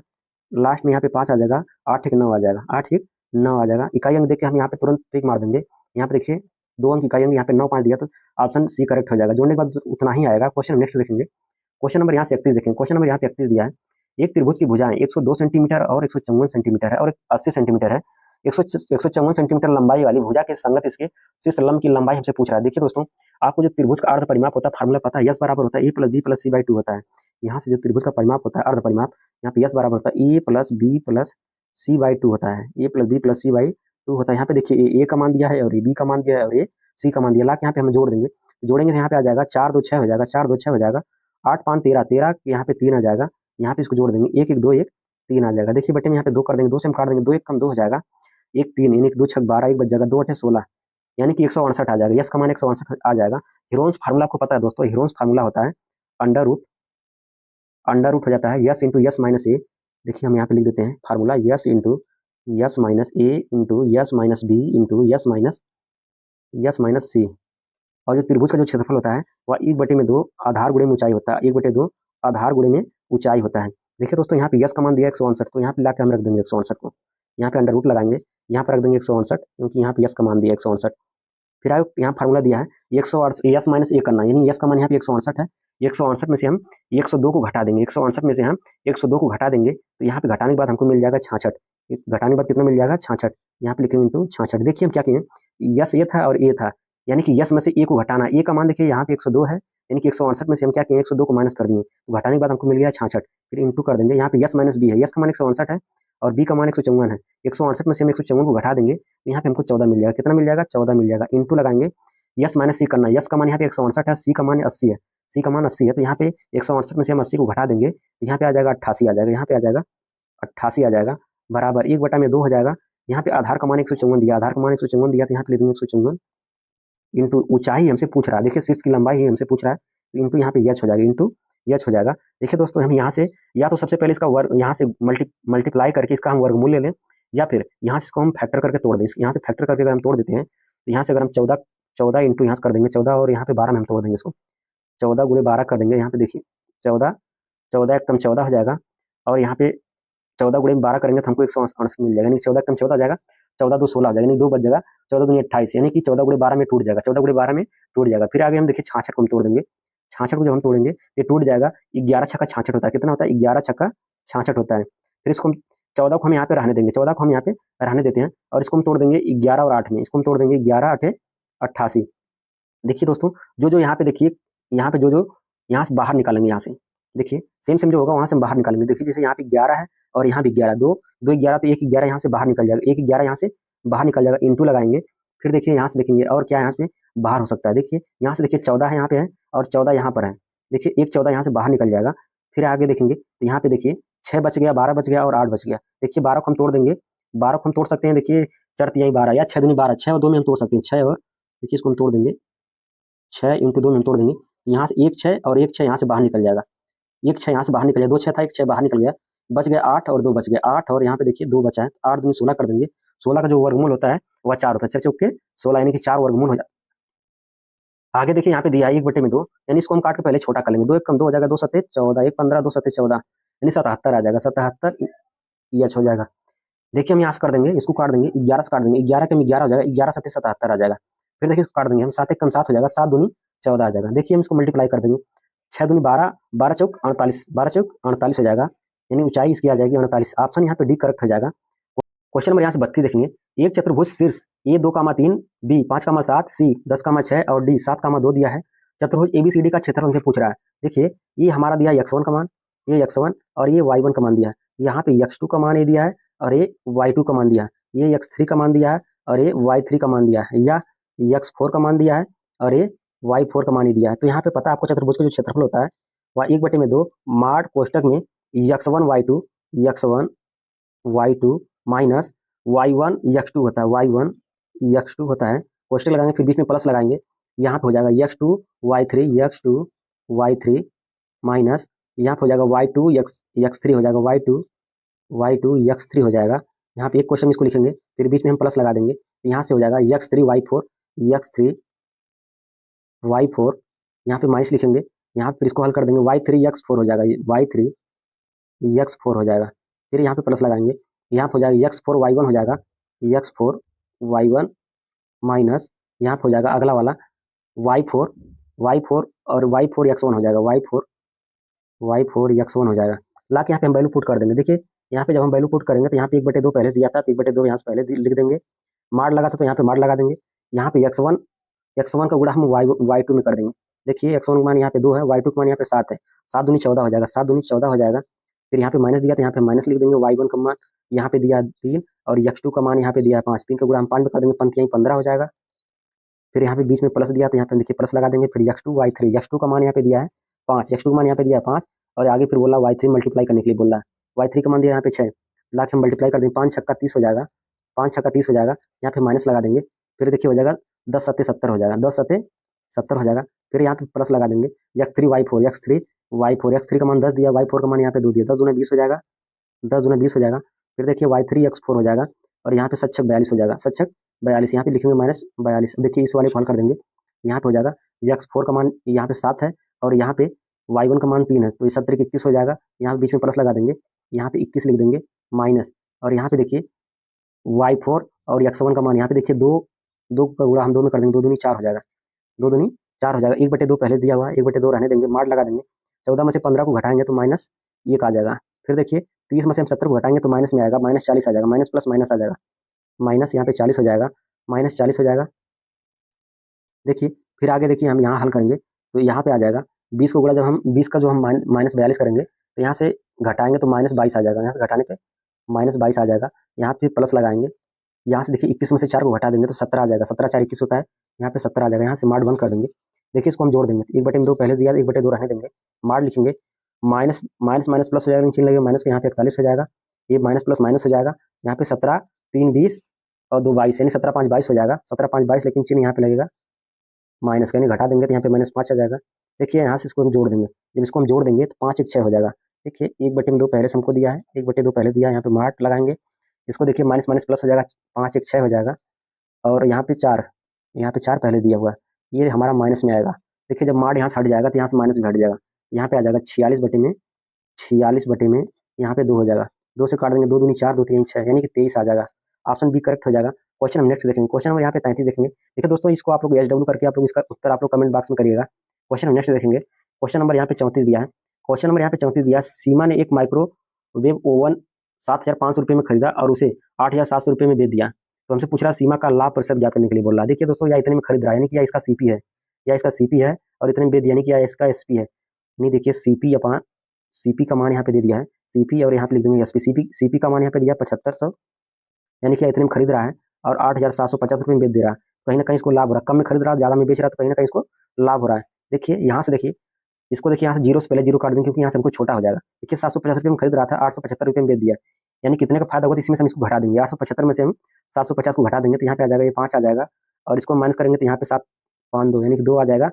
लास्ट में यहाँ पे 5 आ जाएगा, 8 1 9 आ जाएगा, 8 1 9 आ जाएगा। इकाई अंक देख के हम यहाँ पे तुरंत टिक मार देंगे। यहाँ पे देखिए 2 अंक इकाई अंक, यहाँ पे 9 5 दिया तो ऑप्शन सी करेक्ट हो जाएगा। जोड़ने के बाद उतना ही आएगा। क्वेश्चन नेक्स्ट देखेंगे, क्वेश्चन नंबर यहाँ से 31 देखेंगे। क्वेश्चन नंबर यहाँ पे 31 दिया है, एक त्रिभुज की भुजाएं 102 सेंटीमीटर और 154 सेंटीमीटर है और 80 सेंटीमीटर है। 154 सेंटीमीटर लंबाई वाली भुजा के संगत इसके शीर्ष लंब की लंबाई हमसे पूछ रहा है। देखिए दोस्तों, आपको जो त्रिभुज का अर्ध परिमाप होता है फार्मूला पता है, यस बराबर होता है A plus B plus C by 2 होता है। यहाँ से जो त्रिभुज का परिमाप होता है अर्ध परिमाप, यहाँ पे यस बराबर होता है A plus B plus C by 2 होता है, A plus B plus C by 2 होता है। यहाँ पे देखिए ए का मान दिया है और ए बी का मान दिया है और ए सी का मान दिया, ला के यहाँ पे हम जोड़ देंगे, जोड़ेंगे तो यहाँ पे आ जाएगा 4 2 6 हो जाएगा, 4 2 6 हो जाएगा, 8 5 13 13, यहाँ पे 3 आ जाएगा, यहाँ पे इसको जोड़ देंगे 1 1 2 1 3 आ जाएगा। देखिए बटे में यहाँ पे 2 कर देंगे, 2 से हम काट देंगे, 2 1 कम 2 हो जाएगा, 1 3 यानी कि 2 6 12, 1 बच जाएगा, 2 8 16 यानी कि 168 आ जाएगा। यस का मान 168 आ जाएगा। हीरोन्स फार्मूला आपको पता है दोस्तों, हीरोन्स फार्मूला होता है अंडर रूट हो जाता है S into S minus A. देखिए हम यहाँ पे लिख देते हैं formula S into S minus A into S minus B into S minus C. और जो त्रिभुज का जो क्षेत्रफल होता है वह 1/2 आधार गुणे में ऊंचाई होता है, 1/2 आधार गुणे में ऊंचाई होता है। देखिए दोस्तों यहाँ पे यस का मान दिया 168, तो यहाँ पे लाके हम रख देंगे 168 को, यहाँ पे अंडर रूट लगाएंगे, यहाँ पर रख देंगे 168 क्योंकि यहाँ पे यस का मान दिया 168। फिर आगे यहाँ फार्मूला दिया है 108 यस माइनस ए करना, यानी यस का मान यहाँ पे 168 है, 168 में से हम 102 को घटा देंगे, 168 में से हम 102 को घटा देंगे तो यहाँ पे घटाने के बाद हमको मिल जाएगा 66, घटाने के बाद कितना मिल जाएगा 66, यहाँ पे लिखेंगे इंटू 66। देखिए हम क्या किए, यस ए था और ए था, यानी कि यस में से ए को घटाना, ए का मान देखिए यहाँ पे 102 है, यानी कि 168 में से हम क्या किए 102 को माइनस कर दिए, तो घटाने के बाद हमको मिल गया 66, फिर इंटू कर देंगे। यहाँ पे यस माइनस बी है, यस का मान 168 है और बी का मान 154 है, 168 में से हम 154 को घटा देंगे तो यहाँ पे हमको 14 मिल जाएगा, कितना मिल जाएगा 14 मिल जाएगा, इंटू लगाएंगे यस माइनस सी करना, यस का मान यहाँ पे 168 है, सी का मान 80 है, सी का मान 80 है, तो यहाँ पे 168 में से हम 80 को घटा देंगे तो यहाँ पे आ जाएगा 88 आ जाएगा, यहाँ पे आ जाएगा 88 आ जाएगा, बराबर 1/2 हो जाएगा। यहाँ पे आधार का मान 154 दिया, आधार का मान 154 दिया तो यहाँ पे ले देंगे 154 इंटू ऊंचाई हमसे पूछ रहा है, देखिए शीर्ष की लंबाई ही हमसे पूछ रहा है, तो इंटू यहाँ पे यच हो जाएगा, इंटू यच हो जाएगा। देखिए दोस्तों हम यहाँ से या तो सबसे पहले इसका वर्ग यहाँ से मल्टीप्लाई करके इसका हम वर्गमूल ले लें, या फिर यहाँ से इसको हम फैक्टर करके तोड़ दें, यहाँ से फैक्टर करके अगर हम तोड़ देते हैं तो यहाँ से अगर हम 14 इंटू यहाँ से कर देंगे 14 और यहाँ पे 12 में हम तोड़ देंगे इसको, 14 गुणे 12 कर देंगे, यहाँ पे देखिए 14 14 कम 14 हो जाएगा और यहाँ पे 14 गुणे 12 करेंगे तो हमको 168 मिल जाएगा, यानी 14 कम 14 हो जाएगा, 14 2 16 हो जाएगा, यानी 2 बच जाएगा, 14 दूनी 28, यानी कि 14 गुणे 12 में टूट जाएगा, 14 गुणे 12 में टूट जाएगा। फिर आगे हम देखिए 66 को हम तोड़ देंगे, 66 को जब हम तोड़ेंगे ये टूट जाएगा, 11 छक्का 66 होता है, कितना होता है 11 छक्का 66 होता है। फिर इसको 14 को हम यहाँ पे रहने देंगे, 14 को हम यहाँ पे रहने देते हैं और इसको हम तोड़ देंगे 11 और 8 में, इसको हम तोड़ देंगे 11 8 88। देखिए दोस्तों जो यहाँ पे देखिए, यहाँ पे जो यहाँ से बाहर निकालेंगे, यहाँ से देखिए सेम जो होगा वहाँ से हम बाहर निकालेंगे। देखिए जैसे यहाँ पे 11 है और यहाँ भी 11, 2 11 तो 1 11 यहाँ से बाहर निकल जाएगा, 1 11 यहाँ से बाहर निकल जाएगा, इंटू लगाएंगे। फिर देखिए यहाँ से देखेंगे और क्या यहाँ से बाहर हो सकता है, देखिए यहाँ से देखिए 14 है यहाँ पे है और 14 यहाँ पर है, देखिए 1 14 यहाँ से बाहर निकल जाएगा। फिर आगे देखेंगे तो यहाँ पे देखिए 6 बच गया, 12 बच गया और 8 बच गया। देखिए 12 को हम तोड़ देंगे, 12 को हम तोड़ सकते हैं, देखिए 4 3 12 या 6 दूनी 12, 6 और 2 में हम तोड़ सकते हैं, 6 और देखिए इसको हम तोड़ देंगे, 6 इंटू 2 में हम तोड़ देंगे, यहाँ से 1 6 और 1 6 यहाँ से बाहर निकल जाएगा, 1 6 यहाँ से बाहर निकल गया, 2 6 था 1 6 बाहर निकल गया, बच गया 8 और 2 बच गया 8 और यहाँ पे देखिए 2 बचा है, 8 दूनी 16 कर देंगे, 16 का जो वर्गमूल होता है वह 4 होता है, 4 चौक के 16 यानी कि 4 वर्गमूल हो जाता है। आगे देखिए यहाँ पे दिया है 1/2, यानी इसको हम काट के पहले छोटा कर लेंगे, 2 1 कम 2 हो जाएगा, 2 7 14, 1 15 2 7 14 यानी 77 आ जाएगा, 77 यच हो जाएगा। देखिए हम यहाँ से कर देंगे, इसको काट देंगे, 11 से काट देंगे, 11 कम 11 हो जाएगा, 11 7 77 आ जाएगा। फिर देखिए इसको काट देंगे हम, 7 1 कम 7 हो जाएगा, 7 दूनी 14 आ जाएगा। देखिए हम इसको मल्टीप्लाई कर देंगे, 6 दूनी 12, 12 चौक 48, 12 चौक 48 हो जाएगा, यानी ऊंचाई इसकी आ जाएगी 48। ऑप्शन यहाँ पे डी करेक्ट हो जाएगा। क्वेश्चन नंबर यहाँ से 32 देखेंगे, एक चतुर्भुज शीर्ष ए 2,3 बी 5,7 सी 10,6 और डी 7,2 दिया है। चतुर्भुज एबीसीडी का क्षेत्रफल हमसे पूछ रहा है। देखिए ये हमारा दिया x1 का मान, ये x1 और ये y1 का मान दिया है, यहाँ पे x2 का मान ये दिया है और ये y2 का मान दिया है, ये x3 का मान दिया है और ये y3 का मान दिया है, या x4 का मान दिया है और ये y4 का मान ही दिया है। तो यहाँ पे पता है आपको चतुर्भुज का जो क्षेत्रफल होता है वह 1/2 माड कोष्टक में x1 y2 माइनस y1 होता है, y1 होता है, कोष्टक लगाएंगे फिर बीच में प्लस लगाएंगे, यहाँ पे हो जाएगा x2 y3 माइनस यहाँ पे हो जाएगा y2 x3 हो जाएगा y2 x3 हो जाएगा। यहाँ पे एक क्वेश्चन इसको लिखेंगे फिर बीच में हम प्लस लगा देंगे, यहाँ से हो जाएगा x3 y4 यहाँ पे माइनस लिखेंगे, यहाँ पे फिर इसको हल कर देंगे y3 x4 हो जाएगा, y3 x4 हो जाएगा, फिर यहाँ पे प्लस लगाएंगे, यहाँ पे हो जाएगा x4 y1 हो जाएगा, x4 y1 माइनस यहाँ पे हो जाएगा अगला वाला y4 और y4 x1 हो जाएगा, y4 x1 हो जाएगा। ला के यहाँ पे हम वैल्यू पुट कर देंगे। देखिए यहाँ पे जब हम वैल्यू पुट करेंगे तो यहाँ पे 1/2 पहले से दिया था, तो 1/2 यहाँ से पहले लिख देंगे, मार लगा था तो यहाँ पे मार लगा देंगे, यहाँ पे x1 का गुणा हम y2 में कर देंगे। देखिए x1 का मान यहाँ पे 2 है, y2 का मान यहाँ पे 7 है, 7 दूनी 14 हो जाएगा, 7 दूनी 14 हो जाएगा। फिर यहाँ पे माइनस दिया तो यहाँ पे माइनस लिख देंगे, y1 का मान यहाँ पे दिया 3 और x2 का मान यहाँ पे दिया 5, 3 का गुणा हम 5 में कर देंगे, 5 15 हो जाएगा। फिर यहाँ पे बीच में प्लस दिया तो यहाँ पे देखिए प्लस लगा देंगे, फिर x2 का मान यहाँ पे दिया है 5, x2 का मान यहाँ पे दिया है 5 और आगे फिर बोला y3 मल्टीप्लाई करने के लिए बोला है, y3 का मान दिया यहाँ पे 6, ला के हम मल्टीप्लाई कर देंगे, 5 छक्का 30 हो जाएगा, 5 छक्का 30 हो जाएगा, यहाँ पे माइनस लगा देंगे, फिर देखिए हो जाएगा 10 सत्ते 70 हो जाएगा, 10 सत्ते 70 हो जाएगा, फिर यहाँ पे प्लस लगा देंगे x3 का मान 10 दिया, y4 का मान यहाँ पे 2 दिया, 10 दूना 20 हो जाएगा, 10 दूना 20 हो जाएगा, फिर देखिए y3 x4 हो जाएगा और यहाँ पे 7 छक 42 हो जाएगा, 7 छक 42, यहाँ पे लिखेंगे -42। देखिए इस वाले को हल कर देंगे, यहाँ पे हो जाएगा x4 का मान यहाँ पे 7 है और यहाँ पे y1 का मान 3 है, तो 7 21 हो जाएगा, यहाँ पे बीच में प्लस लगा देंगे, यहाँ पे 21 लिख देंगे माइनस, और यहाँ पे देखिए y4 और x1 का मान यहाँ पे देखिए 2 का गुणा हम 2 में कर देंगे, 2 दूनी 4 हो जाएगा, 2 दूनी 4 हो जाएगा, 1/2 पहले दिया हुआ है, 1/2 रहने देंगे, मार लगा देंगे, 14 में से 15 को घटाएंगे तो -1 आ जाएगा, फिर देखिए 30 में से हम 70 को घटाएंगे तो माइनस में आएगा, -40 आ जाएगा, माइनस प्लस माइनस आ जाएगा, माइनस यहाँ पे 40 हो जाएगा, -40 हो जाएगा। देखिए फिर आगे देखिए हम यहाँ हल करेंगे तो यहाँ पे आ जाएगा 20 को गुणा, जब हम 20 का जो हम -42 करेंगे तो यहाँ से घटाएंगे तो -22 आ जाएगा, यहाँ से घटाने पे -22 आ जाएगा, यहाँ पे प्लस लगाएंगे, यहाँ से देखिए 21 में से 4 को घटा देंगे तो 17 आ जाएगा, 17 4 21 होता है, यहाँ पे 17 आ जाएगा, यहाँ से मार्ड बंद कर देंगे। देखिए इसको हम जोड़ देंगे, 1/2 पहले दिया, 1/2 रहने देंगे, मार्ड लिखेंगे, माइनस माइनस माइनस प्लस हो जाएगा, चिन्ह लगेगा माइनस के, यहाँ पे 41 हो जाएगा, ये माइनस प्लस माइनस हो जाएगा, यहाँ पे 17 3 20 और 2 22 यानी 17 5 22 हो जाएगा, 17 5 22, लेकिन चिन्ह यहाँ पे लगेगा माइनस का, यानी घटा देंगे तो यहाँ पे -5 आ जाएगा। देखिए यहाँ से इसको हम जोड़ देंगे, जब इसको हम जोड़ देंगे तो 5 1 6 हो जाएगा। देखिए 1/2 पहले से हमको दिया है, 1/2 पहले दिया है, यहाँ पे मार्ट लगाएंगे, इसको देखिए माइनस माइनस प्लस हो जाएगा, 5 1 6 हो जाएगा, और यहाँ पे 4 पहले दिया हुआ है, ये हमारा माइनस में आएगा। देखिए जब मार्ट यहाँ से हट जाएगा तो यहाँ से माइनस भी हट जाएगा, यहाँ पे आ जाएगा 46/में यहाँ पे 2 हो जाएगा, 2 से काट देंगे, 2 दूनी 4 2 3 6 यानी कि 23 आ जाएगा, ऑप्शन बी करेक्ट हो जाएगा। क्वेश्चन हम नेक्स्ट देखेंगे, क्वेश्चन नंबर यहाँ पे 33 देखेंगे। देखिए दोस्तों इसको आप लोग एचडब्ल्यू करके आप लोग इसका उत्तर आप लोग कमेंट बॉक्स में करिएगा। क्वेश्चन हम नेक्स्ट देखेंगे, क्वेश्चन नंबर यहाँ पे 34 दिया है, क्वेश्चन नंबर यहाँ पे 34 दिया है, सीमा ने एक माइक्रोवेव ओवन 7,500 रुपये में खरीदा और उसे 8,700 रुपये में बेच दिया, तो हमसे पूछ रहा सीमा का लाभ प्रतिशत ज्ञात करने के लिए बोल रहा है। देखिए दोस्तों या इतने में खरीद रहा है, यानी कि या इसका सीपी है, और इतने में बेच दिया, यानी कि या इसका एसपी है, नहीं देखिए सीपी का मान यहाँ पे दे दिया है, सीपी और यहाँ पे लिख देंगे एसपी, सीपी का मान यहाँ पे दिया 7500, यानी कि इतने में खरीद रहा है और 8,750 रुपये में बेच दे रहा है, कहीं ना कहीं इसको लाभ हो रहा है, कम में खरीद रहा है ज़्यादा में बेच रहा है, तो कहीं ना कहीं इसको लाभ हो रहा है। देखिए यहाँ से देखिए इसको देखिए, यहाँ से जीरो से पहले जीरो काट देंगे क्योंकि यहाँ से हमको छोटा हो जाएगा। देखिए 750 रुपये में खरीद रहा था, 875 रुपये में बेच दिया, यानी कितने का फायदा होगा, इसमें से हम इसको घटा देंगे, 875 में से हम 750 को घटा देंगे तो यहाँ पे आ जाएगा, ये 5 आ जाएगा, और इसको माइनस करेंगे तो यहाँ पे 7 5 2 यानी कि 2 आ जाएगा,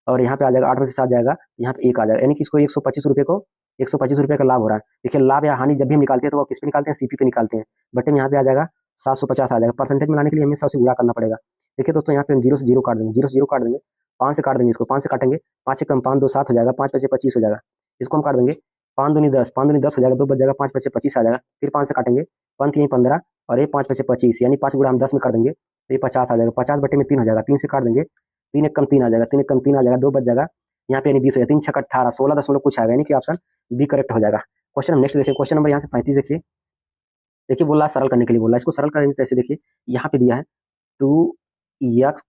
और यहाँ पे आ जाएगा 8 में से 7 जाएगा, यहाँ पे 1 आ जाएगा, यानी कि इसको 125 रुपये का लाभ हो रहा है। देखिए लाभ या हानि जब भी हम निकालते हैं तो वो किस पे निकालते हैं, सीपी पे निकालते हैं, बटे में यहाँ पे आ जाएगा 750 आ जाएगा, परसेंटेज में लाने के लिए हमें 100 से गुणा करना पड़ेगा। देखिए दोस्तों यहाँ पे हम 0 से 0 काट देंगे, 5 से काट देंगे, इसको 5 से काटेंगे, 5 से कम 5 2 7 हो जाएगा, 5 5 25 हो जाएगा, इसको हम काट देंगे, 5 दूनी 10 हो जाएगा, 2 बच जाएगा, 5 5 25 आ जाएगा, फिर 5 से काटेंगे, 5 3 15 और ये 5 5 25 यानी 5 गुणा हम 10 में कर देंगे तो ये 50 आ जाएगा, 50 बटे में 3 हो जाएगा, 3 से काट देंगे, 3 1 कम 3 आ जाएगा, 3 1 कम 3 आ जाएगा, 2 बच जाएगा, यहाँ पे यानी 20 हो जाएगा, 3 6 18 16 दशमलव कुछ आएगा, यानी कि ऑप्शन बी करेक्ट हो जाएगा। क्वेश्चन हम नेक्स्ट देखिए, क्वेश्चन नंबर यहाँ से 35 देखिए, बोला सरल करने के लिए बोला, इसको सरल करेंगे कैसे, देखिए यहाँ पे दिया है 2x³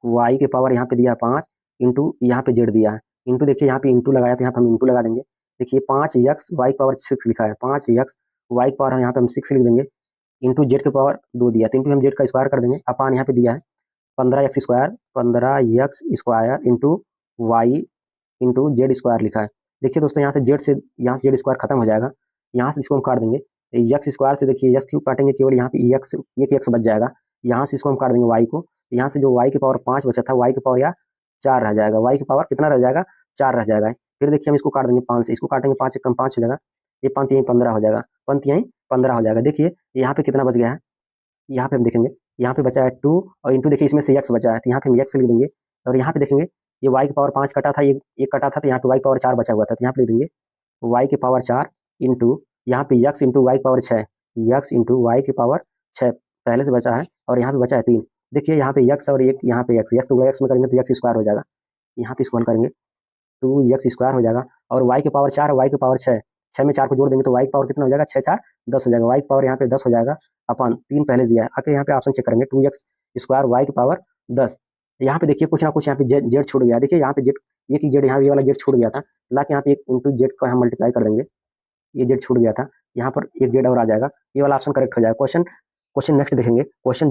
y के पावर यहाँ पे दिया है 5 इंटू यहाँ पे जेड दिया है, इंटू देखिए यहाँ पे इंटू लगाया तो यहाँ पे हम इंटू लगा देंगे, देखिए 5x y की पावर 6 लिखा है, 5x y की पावर यहाँ पे हम 6 लिख देंगे, इंटू जेड के पावर 2 दिया, तो इंटू हम जेड का स्क्वायर कर देंगे, अपान यहाँ पे दिया है 15x into y into z square लिखा है। देखिए दोस्तों यहाँ से जेड स्क्वायर खत्म हो जाएगा, यहाँ से इसको हम काट देंगे। एक्स स्क्वायर से देखिए एक्स क्यूब काटेंगे, केवल यहाँ पे एक्स एक एक्स बच जाएगा। यहाँ से इसको हम काट देंगे वाई को, यहाँ से जो वाई की पावर 5 बचा था, वाई की पावर या 4 रह जाएगा, वाई की पावर कितना रह जाएगा 4 रह जाएगा। फिर देखिए हम इसको काट देंगे 5 से, इसको काटेंगे 5 से कम 5 हो जाएगा, ये पंत यहीं 15 हो जाएगा, पंत यहीं 15 हो जाएगा। देखिए यहाँ पे कितना बच गया है, यहाँ पे हम देखेंगे, यहाँ पे बचा है 2 और इंटू देखिए इसमें से एक्स बचा है, तो यहाँ पे हम एक्स लिख देंगे। और यहाँ पे देखेंगे ये वाई की पावर 5 कटा था, ये कटा था, तो यहाँ पे वाई पावर 4 बचा हुआ था, तो यहाँ पे लिख देंगे वाई की पावर 4 इंटू यहाँ पे x into y power 6, x into y की पावर 6 पहले से बचा है, और यहाँ पे बचा है 3। देखिए यहाँ पे एक्स और एक यहाँ पे एक्स को एक्स में करेंगे तो एक्स स्क्वायर हो जाएगा, यहाँ पे इसको हल करेंगे 2x स्क्वायर हो जाएगा, और वाई की पावर 4 वाई की पावर 6, 6 में 4 को जोड़ देंगे तो वाई की पावर कितना हो जाएगा 6 4 10 हो जाएगा, वाई की पावर यहाँ पे 10 हो जाएगा अपन 3 पहले से दिया है। आके यहाँ पे ऑप्शन चेक करेंगे 2x स्क्वायर वाई की पावर 10। यहाँ पे देखिए कुछ ना कुछ यहाँ पे जेड छूट गया, देखिए यहाँ पे जेड एक ही जेड यहाँ ये वाला जेड छूट गया था, लाके यहाँ पे एक इंटू जेड को हम मल्टीप्लाई कर देंगे, ये जेड छूट गया था, यहाँ पर एक जेड और आ जाएगा, ये वाला ऑप्शन करेक्ट हो जाएगा। क्वेश्चन नेक्स्ट देखेंगे, क्वेश्चन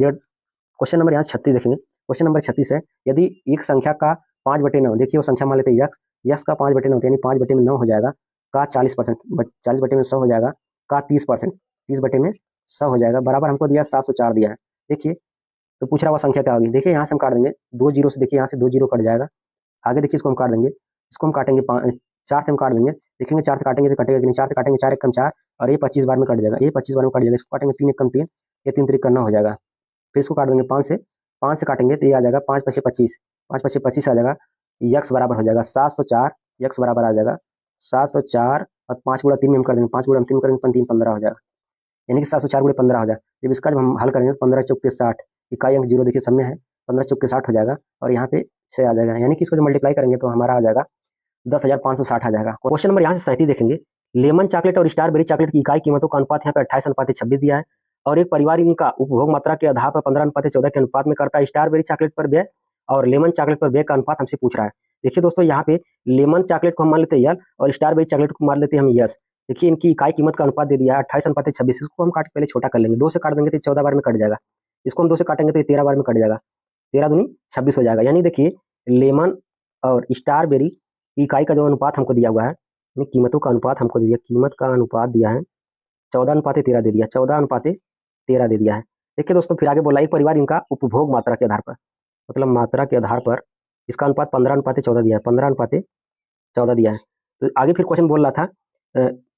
नंबर यहाँ 36 देखेंगे। क्वेश्चन नंबर 36 है, यदि एक संख्या का 5/9, देखिए वो संख्या मान लेते हैं यक्स का 5/9 यानी 5/9 हो जाएगा, का 40%, 40/100 हो जाएगा, का 30%, 30/100 हो जाएगा, बराबर हमको दिया 704 दिया है। देखिए तो पूछ रहा हुआ संख्या क्या होगी, देखिए यहाँ से हम काट देंगे 2 जीरो से, देखिए यहाँ से 2 जीरो कट जाएगा, आगे देखिए इसको हम काट देंगे, इसको हम काटेंगे 4 से हम काट देंगे, देखेंगे 4 से काटेंगे तो कटेगा कि नहीं, 4 से काटेंगे 4 एक कम 4, और ये 25 बार में कट जाएगा, ये 25 बार में कट जाएगा, इसको काटेंगे 3 एक कम 3, ये 3 3 9 हो जाएगा। फिर इसको काट देंगे 5 से काटेंगे तो ये आ जाएगा 5 5 25, 5 5 25 आ जाएगा, यक्स बराबर हो जाएगा 704, यक्स बराबर आ जाएगा 704, और 5 गुणा 3 में हम कर देंगे, 5 गुणा 3 करेंगे 3 15 हो जाएगा, यानी कि 704 गुणे 15 हो जाएगा। जब हम हल करेंगे 15 चौक के 60, इकाई अंक जीरो देखिए सब में है, 15 चौक के 60 हो जाएगा, और यहाँ पे 6 आ जाएगा, यानी कि इसको जो मल्टीप्लाई करेंगे तो हमारा आ जाएगा 10,560 आ जाएगा। क्वेश्चन नंबर यहाँ से 37 देखेंगे, लेमन चॉकलेट और स्ट्रॉबेरी चॉकलेट की इकाई कीमतों का अनुपात यहाँ पे 28:26 दिया है, और एक परिवार इनका उपभोग मात्रा के आधार पर 15:14 के अनुपात में करता है। स्ट्रॉबेरी चॉकलेट पर व्यय और लेमन चॉकलेट पर व्यय का अनुपात हमसे पूछ रहा है। देखिए दोस्तों यहाँ पे लेमन चॉकलेट को हम मान लेते हैं यल, और स्ट्रॉबेरी चॉकलेट को मान लेते हैं हम यस। देखिए इनकी इकाई कीमत का अनुपात दे दिया है 28:26, इसको हम काट पहले छोटा कर लेंगे, 2 से काट देंगे तो 14 बार में कट जाएगा, इसको हम 2 से काटेंगे तो 13 बार में कट जाएगा, 13 दूनी 26 हो जाएगा। यानी देखिए लेमन और स्ट्रॉबेरी की इकाई का जो अनुपात हमको दिया हुआ है, कीमतों का अनुपात हमको दिया, कीमत का अनुपात दिया है 14:13 दे दिया, 14:13 दे दिया है। देखिए दोस्तों फिर आगे बोला एक परिवार इनका उपभोग मात्रा के आधार पर, मतलब मात्रा के आधार पर इसका अनुपात 15:14 दिया है, 15:14 दिया है। तो आगे फिर क्वेश्चन बोल रहा था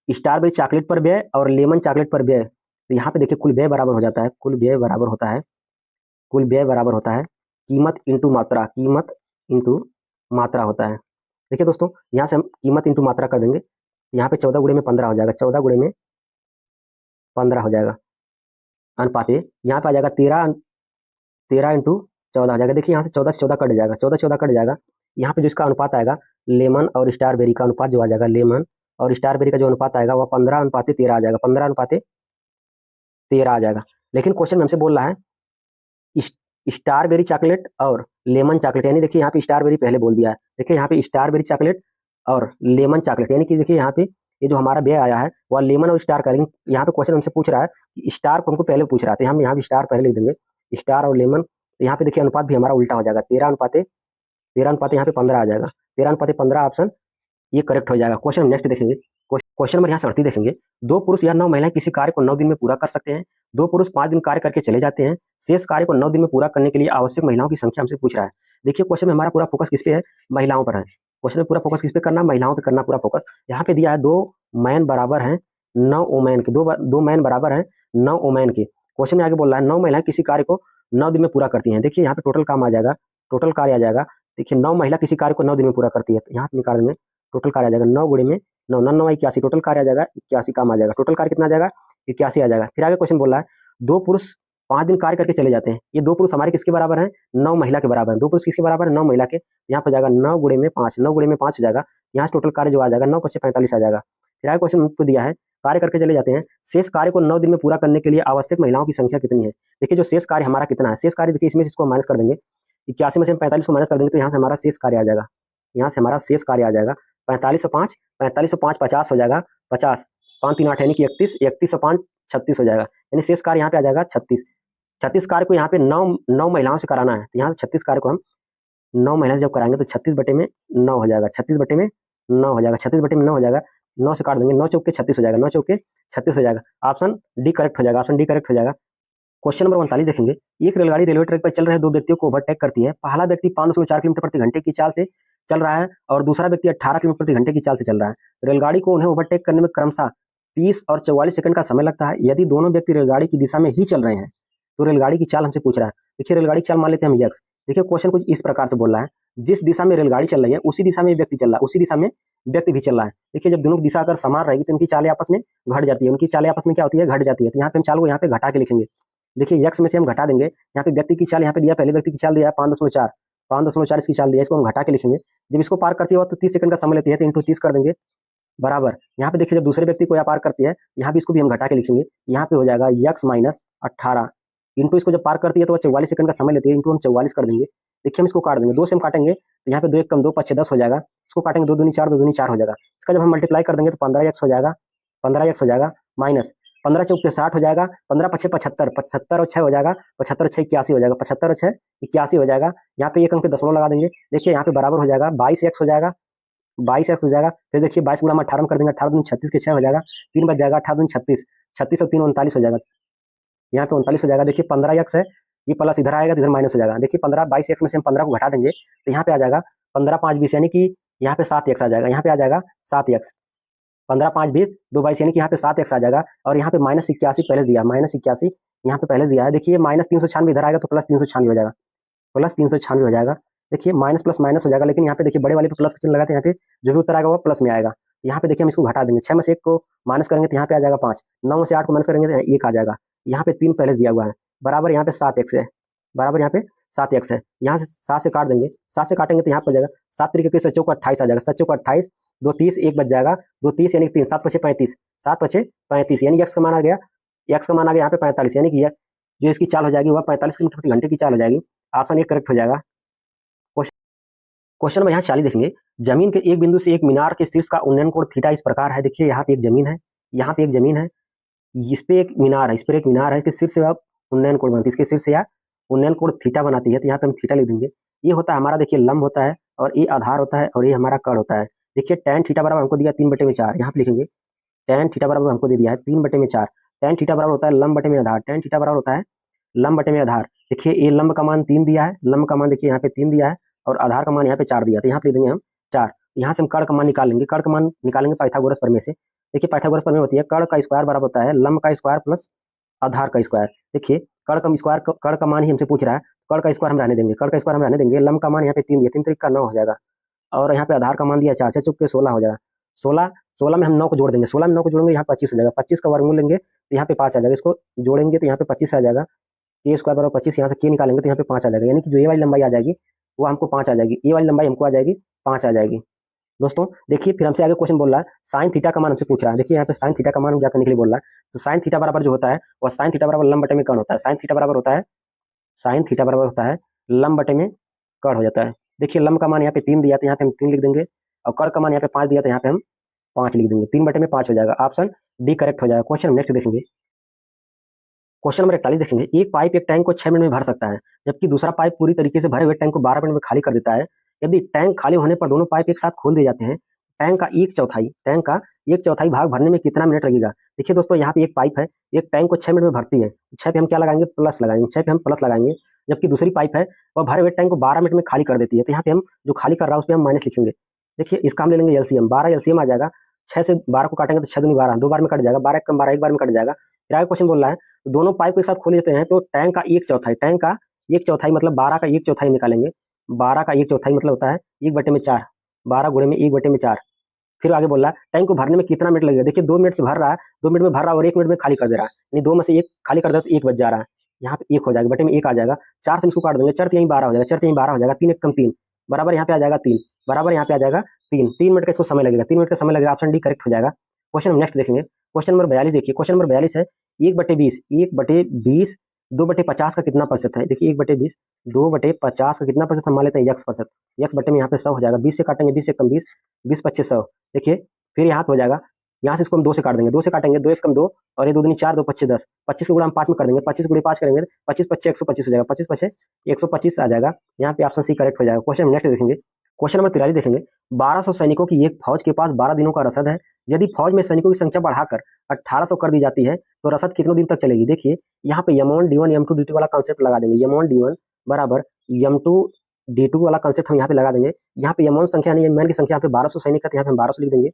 स्ट्रॉबेरी चॉकलेट पर व्यय और लेमन चॉकलेट पर व्यय, तो यहाँ पे देखिए कुल व्यय बराबर हो जाता है, कुल व्यय बराबर होता है कीमत इंटू मात्रा, कीमत इंटू मात्रा होता है। देखिए दोस्तों यहाँ से हम कीमत इंटू मात्रा कर देंगे, यहाँ पे 14 गुणे में 15 हो जाएगा, 14 गुणे में 15 हो जाएगा, अनुपात यहाँ पे आ जाएगा 13 इंटू 14 हो जाएगा। देखिए यहाँ से 14 से 14 कट जाएगा, 14 14 कट जाएगा, यहाँ पे जो इसका अनुपात आएगा लेमन और स्ट्रॉबेरी का अनुपात जो आ जाएगा, लेमन और स्ट्रॉबेरी का जो अनुपात आएगा वह 15:13 आ जाएगा, 15:13 आ जाएगा। लेकिन क्वेश्चन में हमसे बोल रहा है स्ट्रॉबेरी चॉकलेट और लेमन चॉकलेट, यानी देखिए यहाँ पे स्ट्रॉबेरी पहले बोल दिया है, देखिए यहाँ पे स्ट्रॉबेरी चॉकलेट और लेमन चॉकलेट, यानी कि देखिए यहाँ पे ये जो हमारा व्यय आया है वह लेमन और स्टार का, लेकिन यहाँ पे क्वेश्चन हमसे पूछ रहा है कि स्टार को हमको पहले पूछ रहा था, हम यहाँ भी स्टार पहले लिख देंगे, स्टार और लेमन। तो यहाँ पे देखिए अनुपात भी हमारा उल्टा हो जाएगा, 13:13 यहाँ पे 15 आ जाएगा, 13:15 ऑप्शन ये करेक्ट हो जाएगा। क्वेश्चन नेक्स्ट देखेंगे, क्वेश्चन नंबर यहाँ 37 देखेंगे, 2 पुरुष या 9 महिलाएं किसी कार्य को 9 दिन में पूरा कर सकते हैं। 2 पुरुष 5 दिन कार्य करके चले जाते हैं, शेष कार्य को 9 दिन में पूरा करने के लिए आवश्यक महिलाओं की संख्या हमसे पूछ रहा है। देखिए क्वेश्चन में हमारा पूरा फोकस किस पे है, महिलाओं पर है। क्वेश्चन में पूरा फोकस किस पे करना, महिलाओं पे करना पूरा फोकस। यहाँ पे दिया है 2 मैन बराबर हैं 9 वोमेन के, 2 मैन बराबर हैं 9 वोमेन के। क्वेश्चन में आगे बोल रहा है 9 महिलाएं किसी कार्य को 9 दिन में पूरा करती हैं। देखिए यहाँ पे टोटल काम आ जाएगा, टोटल कार्य आ जाएगा। देखिए 9 महिला किसी कार्य को 9 दिन में पूरा करती है, तो यहाँ पे निकाल देंगे टोटल कार्य आ जाएगा 9 गुणे में 9, 9 9 81, टोटल कार्य आ जाएगा 81 काम आ जाएगा, टोटल कार्य कितना आ जाएगा 81 आ जाएगा। फिर आगे क्वेश्चन बोल रहा है 2 पुरुष 5 दिन कार्य करके चले जाते हैं। ये 2 पुरुष हमारे किसके बराबर हैं, 9 महिला के बराबर हैं। 2 पुरुष किसके बराबर है, 9 महिला के। यहाँ पर जाएगा 9 गुणे में 5, 9 गुणे में 5 हो जाएगा, यहाँ से टोटल कार्य जो आ जाएगा 9 5 45 आ जाएगा। फिर आगे क्वेश्चन हमको दिया है कार्य करके चले जाते हैं, शेष कार्य को 9 दिन में पूरा करने के लिए आवश्यक महिलाओं की संख्या कितनी है। देखिए जो शेष कार्य हमारा कितना है, शेष कार्य देखिए इसमें से इसको माइनस कर देंगे, 81 में से 45 को माइनस कर देंगे तो यहाँ से हमारा शेष कार्य आ जाएगा, यहाँ से हमारा शेष कार्य आ जाएगा 45 से 5 50 हो जाएगा, 50 5 3 8 यानी कि 31 31 से 5 36 हो जाएगा, यानी शेष कार्य यहाँ पे आ जाएगा 36। 36 कार्य को यहाँ पे 9 महिलाओं से कराना है, तो यहाँ से 36 कार्य को हम 9 महिला से जब कराएंगे तो 36 बटे में 9 हो जाएगा, 36 बटे में 9 हो जाएगा, 36 बटे में 9 हो जाएगा, 9 से काट देंगे, 9 चौके 36 हो जाएगा, 9 चौके 36 हो जाएगा। ऑप्शन डी करेक्ट हो जाएगा, ऑप्शन डी करेक्ट हो जाएगा। क्वेश्चन नंबर 39 देखेंगे। एक रेलगाड़ी रेलवे ट्रैक पर चल रहे दो व्यक्तियों को ओवरटेक करती है। पहला व्यक्ति 5.4 किलोमीटर प्रति घंटे की चाल से चल रहा है और दूसरा व्यक्ति 18 किलोमीटर प्रति घंटे की चाल से चल रहा है। रेलगाड़ी को उन्हें ओवरटेक करने में क्रमशः 30 और 44 सेकंड का समय लगता है। यदि दोनों व्यक्ति रेलगाड़ी की दिशा में ही चल रहे हैं तो रेलगाड़ी की चाल हमसे पूछ रहा है। देखिए रेलगाड़ी की चाल मान लेते हैं हम यक्स। देखिए क्वेश्चन कुछ इस प्रकार से बोल रहा है, जिस दिशा में रेलगाड़ी चल रही है उसी दिशा में व्यक्ति चल रहा है, उसी दिशा में व्यक्ति भी चल रहा है। देखिए जब दोनों की दिशा अगर समान रहेगी तो उनकी चालें आपस में घट जाती है, उनकी चालें आपस में क्या होती है, घट जाती है। तो यहाँ पे हम चाल को यहाँ पे घटा के लिखेंगे। देखिए यक्स में से हम घटा देंगे, यहाँ पे व्यक्ति की चाल यहाँ पे दिया, पहले व्यक्ति की चाल दिया 5.4, 5.4 इसकी चाल दिया, इसको हम घटा के लिखेंगे। जब इसको पार करती है तो 30 सेकंड का समय लेती है, तो इंटू 30 कर देंगे बराबर। यहाँ पे देखिए जब दूसरे व्यक्ति को यहाँ पार करती है, यहाँ भी इसको भी हम घटा के लिखेंगे। यहाँ पे हो जाएगा यक्स माइनस 18 इंटू इसको जब पार करती है तो 44 सेकंड का समय लेती है, इंटू हम 44 कर देंगे। देखिए हम इसको काट देंगे, 2 से हम काटेंगे तो यहाँ पे 2 1 कम 2 5 10 हो जाएगा। इसको काटेंगे 2 दूनी 4, 2 दूनी 4 हो जाएगा। इसका जब हम मल्टीप्लाई कर देंगे तो 15 एक्स हो जाएगा, 15 एक्स हो जाएगा माइनस 15 चौक के 60 हो जाएगा, 15 पछे 75, 75 और 6 हो जाएगा, 75 और 6 81 हो जाएगा, 75 और 6 81 हो जाएगा। यहाँ पे एक अंक पे दशमलव लगा देंगे। देखिए यहाँ पे बराबर हो जाएगा 22 एक्स हो जाएगा, 22 एक्स हो जाएगा। फिर देखिए 22 गुणा हम 18 में कर देंगे, 18 दूनी 36 के 6 हो जाएगा, 3 बच जाएगा, 18 दूनी 36, 36 और 3 39 हो जाएगा। यहाँ पे 39 हो जाएगा। देखिए 15 एक्स है, ये प्लस इधर आएगा तो इधर माइनस हो जाएगा। देखिए 15 22 एक्स में से हम 15 को घटा देंगे तो यहाँ पे आ जाएगा 15 5 20, यानी कि यहाँ पे 7 एक्स आ जाएगा, यहाँ पे आ जाएगा 7 एक्स। 15 5 20 2 22 यानी कि यहाँ पे 7 एक्स आ जाएगा। और यहाँ पे माइनस 81 पहले दिया, माइनस 81 यहाँ पे पहले दिया है। देखिए माइनस 396 इधर आएगा तो प्लस 396 हो जाएगा, प्लस 396 हो जाएगा। देखिए माइनस प्लस माइनस हो जाएगा, लेकिन यहाँ पे देखिए बड़े वाले पे प्लस का चिन्ह लगाते हैं, यहाँ पे जो भी उत्तर आएगा वो प्लस में आएगा। यहाँ पे देखिए हम इसको घटा देंगे, 6 में से 1 को माइनस करेंगे तो यहाँ पे आ जाएगा 5, 9 में से 8 को माइनस करेंगे तो 1 आ जाएगा। यहाँ पे 3 पहले दिया हुआ है, बराबर यहाँ पे 7 एक्स है, बराबर यहाँ पे 7 एक्स है। यहाँ से 7 से काट देंगे, 7 से काटेंगे तो यहाँ पर जाएगा 7 तरीके के 7 को 28 आ जाएगा, 7 को 28, 2 30 1 बच जाएगा, 2 30 यानी 3, 7 पछे 35, 7 पछे 35 यानी एक्स का मान आ गया, एक्स का मान आ गया यहाँ पे 45, यानी कि जो इसकी चाल हो जाएगी वह 45 किलोमीटर प्रति घंटे की चाल हो जाएगी। ऑप्शन ए करेक्ट हो जाएगा। क्वेश्चन में यहाँ 40 देखेंगे। जमीन के एक बिंदु से एक मीनार के शीर्ष का उन्नयन कोण थीटा इस प्रकार है। देखिए यहाँ पे एक जमीन है, यहाँ पे एक जमीन है, इस पे एक मीनार है, इस पर एक मीनार है, इसके शीर्ष से आप उन्नयन कोण बनती है, इसके शीर्ष से या उन्नयन कोण थीटा बनाती है। तो यहाँ पे हम थीटा लिख देंगे। ये होता है हमारा, देखिए लंब होता है और ये आधार होता है और ये हमारा कर्ण होता है। देखिए tan थीटा बराबर हमको दिया 3/4, यहाँ पे लिखेंगे tan थीटा बराबर हमको दे दिया है 3/4। tan थीटा बराबर होता है लंब बटे में आधार, tan थीटा बराबर होता है लंब बटे में आधार। देखिए ये लंब का मान 3 दिया है, लंब का मान देखिए यहाँ पे 3 दिया है और आधार का मान यहाँ पे 4 दिया, तो यहाँ पे लिख देंगे हम 4। यहाँ से हम कर्ण का मान निकाल लेंगे, कर्ण का मान निकालेंगे पाइथागोरस प्रमेय से। देखिए पाइथागोरस प्रमेय होती है कर्ण का स्क्वायर बराबर होता है लंब का स्क्वायर प्लस आधार का स्क्वायर। देखिए कर्ण का स्क्वायर, कर्ण का मान ही हमसे पूछ रहा है, कर्ण का स्क्वायर हम रहने देंगे, कर्ण का स्क्वायर हम रहने देंगे। लंब का मान यहाँ पे 3 दिया, 3 तरीके का 9 हो जाएगा और यहाँ पे आधार का मान दिया 4, 6 चुप के 16 हो जाएगा। 16 में हम 9 को जोड़ देंगे, 16 में 9 को जोड़ेंगे यहाँ 25 हो जाएगा, 25 का वर्गमूल लेंगे तो यहाँ पे 5 आ जाएगा, इसको जोड़ेंगे तो यहाँ पे 25 आ जाएगा। ए स्क्वायर बराबर 25, यहाँ से के निकालेंगे तो यहाँ पे 5 आ जाएगा, यानी कि जो ए वाली लंबाई आ जाएगी वो हमको 5 आ जाएगी, ए वाली लंबाई हमको आ जाएगी 5 आ जाएगी। दोस्तों देखिए फिर हमसे आगे क्वेश्चन बोल रहा है साइन थीटा का मान हमसे पूछ रहा है। देखिए यहाँ पे साइन थीटा का मान ज्ञात करने के लिए बोल रहा है। तो साइन थीटा बराबर जो होता है वह साइन थीटा बराबर लंब बटे में कर्ण होता है। साइन थीटा बराबर होता है, साइन थीटा बराबर होता है लंब बटे में कर्ण हो जाता है। देखिए लंब का मान यहाँ पे 3 दिया तो यहाँ पे हम 3 लिख देंगे और कर्ण का मान यहाँ पे 5 दिया तो यहाँ पे हम 5 लिख देंगे, 3/5 हो जाएगा। ऑप्शन डी करेक्ट हो जाएगा। क्वेश्चन नेक्स्ट देखेंगे, क्वेश्चन नंबर 41 देखेंगे। एक पाइप एक टैंक को 6 मिनट में भर सकता है, जबकि दूसरा पाइप पूरी तरीके से भरे हुए टैंक को 12 मिनट में खाली कर देता है। यदि टैंक खाली होने पर दोनों पाइप एक साथ खोल दिए जाते हैं, टैंक का एक चौथाई भाग भरने में कितना मिनट लगेगा। देखिए दोस्तों यहाँ पे एक पाइप है, एक टैंक को 6 मिनट में भरती है, 6 पे हम क्या लगाएंगे, प्लस लगाएंगे, 6 पे हम प्लस लगाएंगे। जबकि दूसरी पाइप है वह भरे हुए टैंक को 12 मिनट में खाली कर देती है, तो यहाँ पे हम जो खाली कर रहा है उस पर हम माइनस लिखेंगे। देखिए इसका हम ले लेंगे एलसीएम, 12 एलसीएम आ जाएगा, 6 से 12 को काटेंगे तो 6 दूनी 12, 2 बार में कट जाएगा, 12 कम 12 एक बार में कट जाएगा। फिर आगे क्वेश्चन बोल रहा है दोनों पाइप को एक साथ खोल देते हैं तो टैंक का एक चौथाई मतलब 12 का एक चौथाई निकालेंगे। 12 का एक चौथाई मतलब होता है 1/4, 12 गुणे में 1/4। फिर आगे बोल रहा है टैंक को भरने में कितना मिनट लगेगा। देखिए 2 मिनट से भर रहा है, 2 मिनट में भर रहा है और 1 मिनट में खाली कर दे रहा है, यानी 2 में से 1 खाली कर दे तो 1 बच जा रहा है, यहाँ पे 1 हो जाएगा, बटे में 1 आ जाएगा। 4 से इसको काट देंगे, 4 यहीं 12 हो जाएगा, 4 यहीं 12 हो जाएगा, 3 1 कम 3 बराबर यहाँ पे आ जाएगा 3, बराबर यहाँ पे आ जाएगा 3 मिनट का इसको समय लगेगा, 3 मिनट का समय लगेगा। ऑप्शन डी करेक्ट हो जाएगा। क्वेश्चन नेक्स्ट देखेंगे, क्वेश्चन नंबर 42 देखिए। क्वेश्चन नंबर 42 है 1/20 2/50 का कितना प्रतिशत है। देखिए 1/20 2/50 का कितना प्रतिशत हम मान लेते हैं यक्स प्रतिशत, यक्स बटे में यहाँ पे 100 हो जाएगा, 20 से काटेंगे, 20 से कम 20, 20 25 100। देखिए फिर यहाँ पे हो जाएगा यहाँ से इसको हम 2 से काट देंगे, 2 से काटेंगे, 2 एक कम 2 और ये 2 दूनी 4, 2 पच्चीस 10, 25 को गुणा हम 5 में कर देंगे, 25 गुणे 5 करेंगे, 25 पच्चे 125 हो जाएगा, 25 पच्चे 125 आ जाएगा। यहाँ पे ऑप्शन सी करेक्ट हो जाएगा। क्वेश्चन नेक्स्ट देखेंगे, क्वेश्चन नंबर 43 देखेंगे। 1200 सैनिकों की एक फौज के पास 12 दिनों का रसद है। यदि फौज में सैनिकों की संख्या बढ़ाकर 1800 कर दी जाती है तो रसद कितने दिन तक चलेगी? देखिए यहाँ पे M1 D1 M2 D2 वाला कॉन्सेप्ट लगा देंगे। M1 D1 बराबर M2 D2 वाला कॉन्सेप्ट हम यहाँ पे लगा देंगे। यहाँ पे M1 संख्या नहीं, M1 की संख्या यहाँ पे 1200 सैनिक है, तो यहाँ पे हम 1200 लिख देंगे।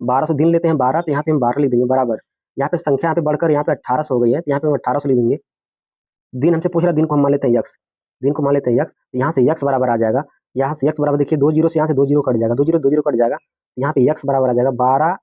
1200 दिन लेते हैं 12, तो यहाँ पे हम 12 लिख देंगे बराबर। यहाँ पे संख्या यहाँ पे बढ़कर यहाँ पे 1800 हो गई है, तो यहाँ पे हम 1800 लिख देंगे। दिन हमसे पूछ रहा है, दिन को हम मान लेते हैं यक्स, दिन को मान लेते हैं यक्स, यहाँ से यक्स बराबर आ जाएगा। यहाँ से यक्स बराबर देखिए 2 जीरो से यहाँ से 2 जीरो कट जाएगा, 2 जीरो कट जाएगा। यहाँ पे यक्स बराबर आ जाएगा 12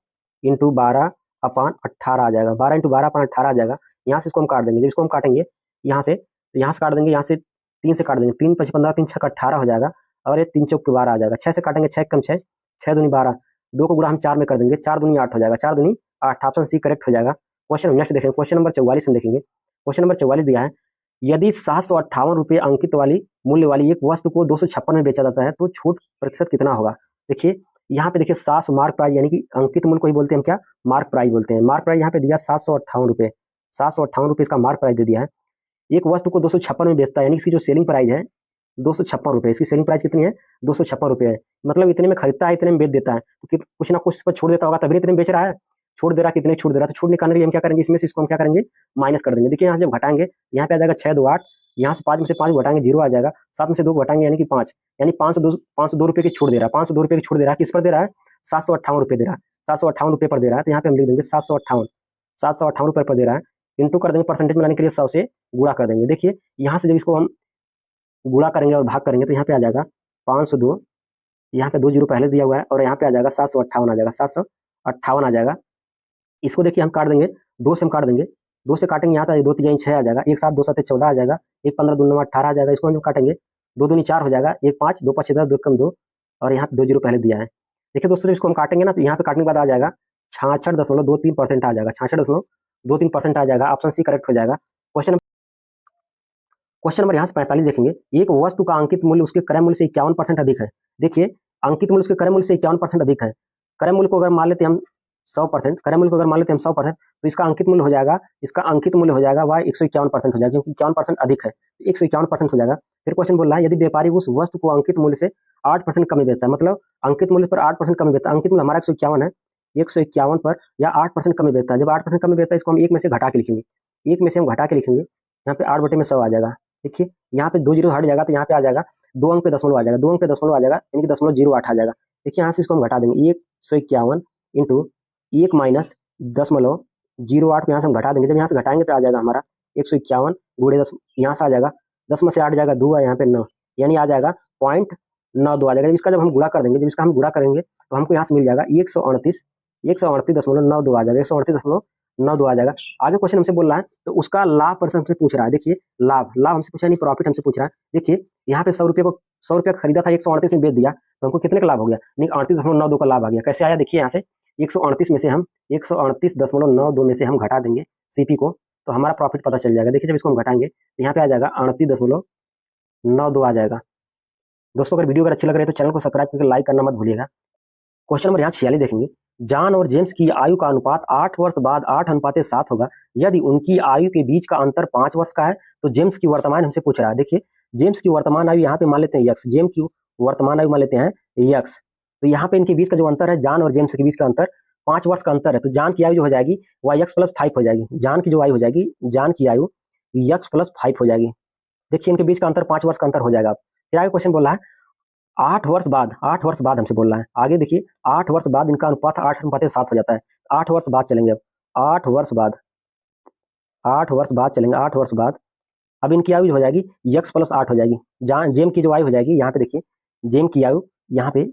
इंटू 12 अपान 18 आ जाएगा, 12 इंटू 12 अपान 18 आ जाएगा। यहाँ से इसको हम काट देंगे, जब इसको हम काटेंगे यहाँ से, तो यहाँ से काट देंगे, यहाँ से 3 से काट देंगे, 3 5 15, 3 6 18 हो जाएगा, और ये 3 चौक के 12 आ जाएगा। 6 से काटेंगे, 6 कम 6, 6 दूनी 12, 2 को गुणा हम 4 में कर देंगे, 4 दूनी 8 हो जाएगा, 4 दूनी 8, ऑप्शन सी करेक्ट हो जाएगा। क्वेश्चन नेक्स्ट देखेंगे, क्वेश्चन नंबर 44 में देखेंगे। क्वेश्चन नंबर 44 दिया है, यदि 758 रुपये अंकित वाली मूल्य वाली एक वस्तु को 256 में बेचा जाता है तो छूट प्रतिशत कितना होगा? देखिए यहाँ पे देखिए 700 मार्क प्राइस, यानी कि अंकित मूल्य को ही बोलते हैं हम क्या, मार्क प्राइस बोलते हैं। मार्क प्राइस यहाँ पे दिया 758 रुपये, 758 रुपये इसका मार्क प्राइस दे दिया है। एक वस्तु को 256 में बेचता है, यानी इसकी जो सेलिंग प्राइस है 256 रुपये, इसकी सेलिंग प्राइस कितनी है? 256 रुपये है। मतलब इतने में खरीदता है, इतने में बेच देता है, तो कुछ ना कुछ पर छोड़ देता होगा, तभी इतने में बेच रहा है। छोड़ दे रहा, कितने छूट दे रहा है, तो छूट निकालने के लिए हम क्या करेंगे, इसमें से इसको हम क्या करेंगे, माइनस कर देंगे। देखिए यहाँ से जब घटाएंगे, यहाँ पे आ जाएगा 6 2 8, यहाँ से 5 में से 5 घटाएंगे 0 आ जाएगा, 7 में से 2 घटाएंगे यानी कि 5, यानी 502 रुपये की छूट दे रहा है, 502 रुपये की छूट दे रहा है। किस पर दे रहा है? 758 रुपये दे रहा है, 758 रुपये पर दे रहा है। तो यहाँ पे हम लिख देंगे 758 रुपये पर दे रहा है, इंटू कर देंगे, परसेंटेज में लाने के लिए 100 से गुणा कर देंगे। देखिए यहाँ से जब इसको हम गुणा करेंगे और भाग करेंगे तो यहाँ पे आ जाएगा 502, यहाँ पे 2 जीरो पहले दिया हुआ है, और यहाँ पे आ जाएगा 758 आ जाएगा, 758 आ जाएगा। इसको देखिए हम काट देंगे, 2 से हम काट देंगे, 2 से काटेंगे यहाँ तक 2 3 6 आ जाएगा, 1 7 2 7 14 आ जाएगा, 1 15 2 9 18 आ जाएगा। इसको हम काटेंगे, 2 दूनी 4 हो जाएगा, 1 5 2 5 10 2 कम 2, और यहाँ पे 2 जीरो पहले दिया है। देखिए दोस्तों इसको हम काटेंगे ना, तो यहाँ पे काटने के बाद आ जाएगा 66.23% आ जाएगा, 66.23% आ जाएगा। ऑप्शन सी करेक्ट हो जाएगा। क्वेश्चन नंबर यहाँ से 45 देखेंगे। एक वस्तु का अंकित मूल्य उसके क्रय मूल्य से 51% अधिक है। देखिए अंकित मूल्य उसके क्रय मूल्य से 51% अधिक है। क्रय मूल्य को अगर मान लेते हैं हम 100%, क्रय मूल्य को अगर मान लेते हैं हम 100%, तो इसका अंकित मूल्य हो जाएगा, इसका अंकित मूल्य हो जाएगा वह 151% हो जाएगा, क्योंकि 51% अधिक है, 151% हो जाएगा। फिर क्वेश्चन बोल रहा है, यदि व्यापारी उस वस्तु को अंकित मूल्य से 8% कम बेचता है, मतलब अंकित मूल्य पर 8% कम बेचता है, अंकित मूल्य हमारा 151 है, 151 पर या 8% कम बेचता है। जब 8% कम बेचता है, इसको हम 1 में से घटा के लिखेंगे, 1 में से हम घटा के लिखेंगे, यहाँ पे 8/100 आ जाएगा। देखिए यहाँ पे 2 जीरो हट जाएगा, तो यहाँ पे आ जाएगा 2 अंक पे दशमलव आ जाएगा, 2 अंक पे दशमलव आ जाएगा, यानी कि 0.08 आ जाएगा। देखिए यहाँ से इसको हम घटा देंगे, 151 इंटू 1 माइनस 0.08 को यहाँ से हम घटा देंगे। जब यहाँ से घटाएंगे तो आ जाएगा हमारा 151 गुणे 10, यहाँ से आ जाएगा 10 में से 8 जाएगा 2 है, यहाँ पे 9, यानी आ जाएगा 0.92 आ जाएगा। जब इसका जब हम गुणा कर देंगे, जब इसका हम गुणा करेंगे तो हमको यहाँ से मिल जाएगा 138.92 आ जाएगा, 138.92 आ जाएगा। आगे क्वेश्चन हमसे बोल रहा है, तो उसका लाभ पर हमसे पूछ रहा है। देखिए लाभ हमसे पूछा नहीं, प्रॉफिट हमसे पूछ रहा है। देखिए यहाँ पे 100 रुपये खरीदा था, 138 में बेच दिया, तो हमको कितने का लाभ हो गया? नहीं 38.92 का लाभ आ गया। कैसे आया? देखिए यहाँ से 138 में से हम 138.92 में से हम घटा देंगे सीपी को, तो हमारा प्रॉफिट पता चल जाएगा। देखिए जब इसको हम घटाएंगे तो यहाँ पे आ जाएगा 38.92 आ जाएगा। दोस्तों अगर वीडियो अगर अच्छी लग रही है तो चैनल को सब्सक्राइब करके लाइक करना मत भूलिएगा। क्वेश्चन नंबर यहाँ 46 देखेंगे। जॉन और जेम्स की आयु का अनुपात 8 वर्ष बाद 8:7 होगा। यदि उनकी आयु के बीच का अंतर 5 वर्ष का है तो जेम्स की वर्तमान हमसे पूछ रहा है। देखिए जेम्स की वर्तमान आयु यहाँ पे मान लेते हैं यक्स, जेम्स की वर्तमान आयु मान लेते हैं यक्स, तो यहाँ पे इनके बीच का जो अंतर है, जॉन और जेम्स के बीच का अंतर 5 वर्ष का अंतर है, तो जॉन की आयु जो हो जाएगी वह यक्स प्लस 5 हो जाएगी। जॉन की जो आयु हो जाएगी, जॉन की आयु यक्स प्लस 5 हो जाएगी। देखिए इनके बीच का अंतर 5 वर्ष का अंतर हो जाएगा। फिर आगे क्वेश्चन बोल रहा है 8 वर्ष बाद हमसे बोल रहा है। आगे देखिए 8 वर्ष बाद इनका अनुपात 8:7 हो जाता है। 8 वर्ष बाद चलेंगे, अब 8 वर्ष बाद चलेंगे, 8 वर्ष बाद अब इनकी आयु हो जाएगी यक्स प्लस 8 हो जाएगी। जहाँ जेम की जो आयु हो जाएगी, यहाँ पे देखिए जेम की आयु, यहाँ पे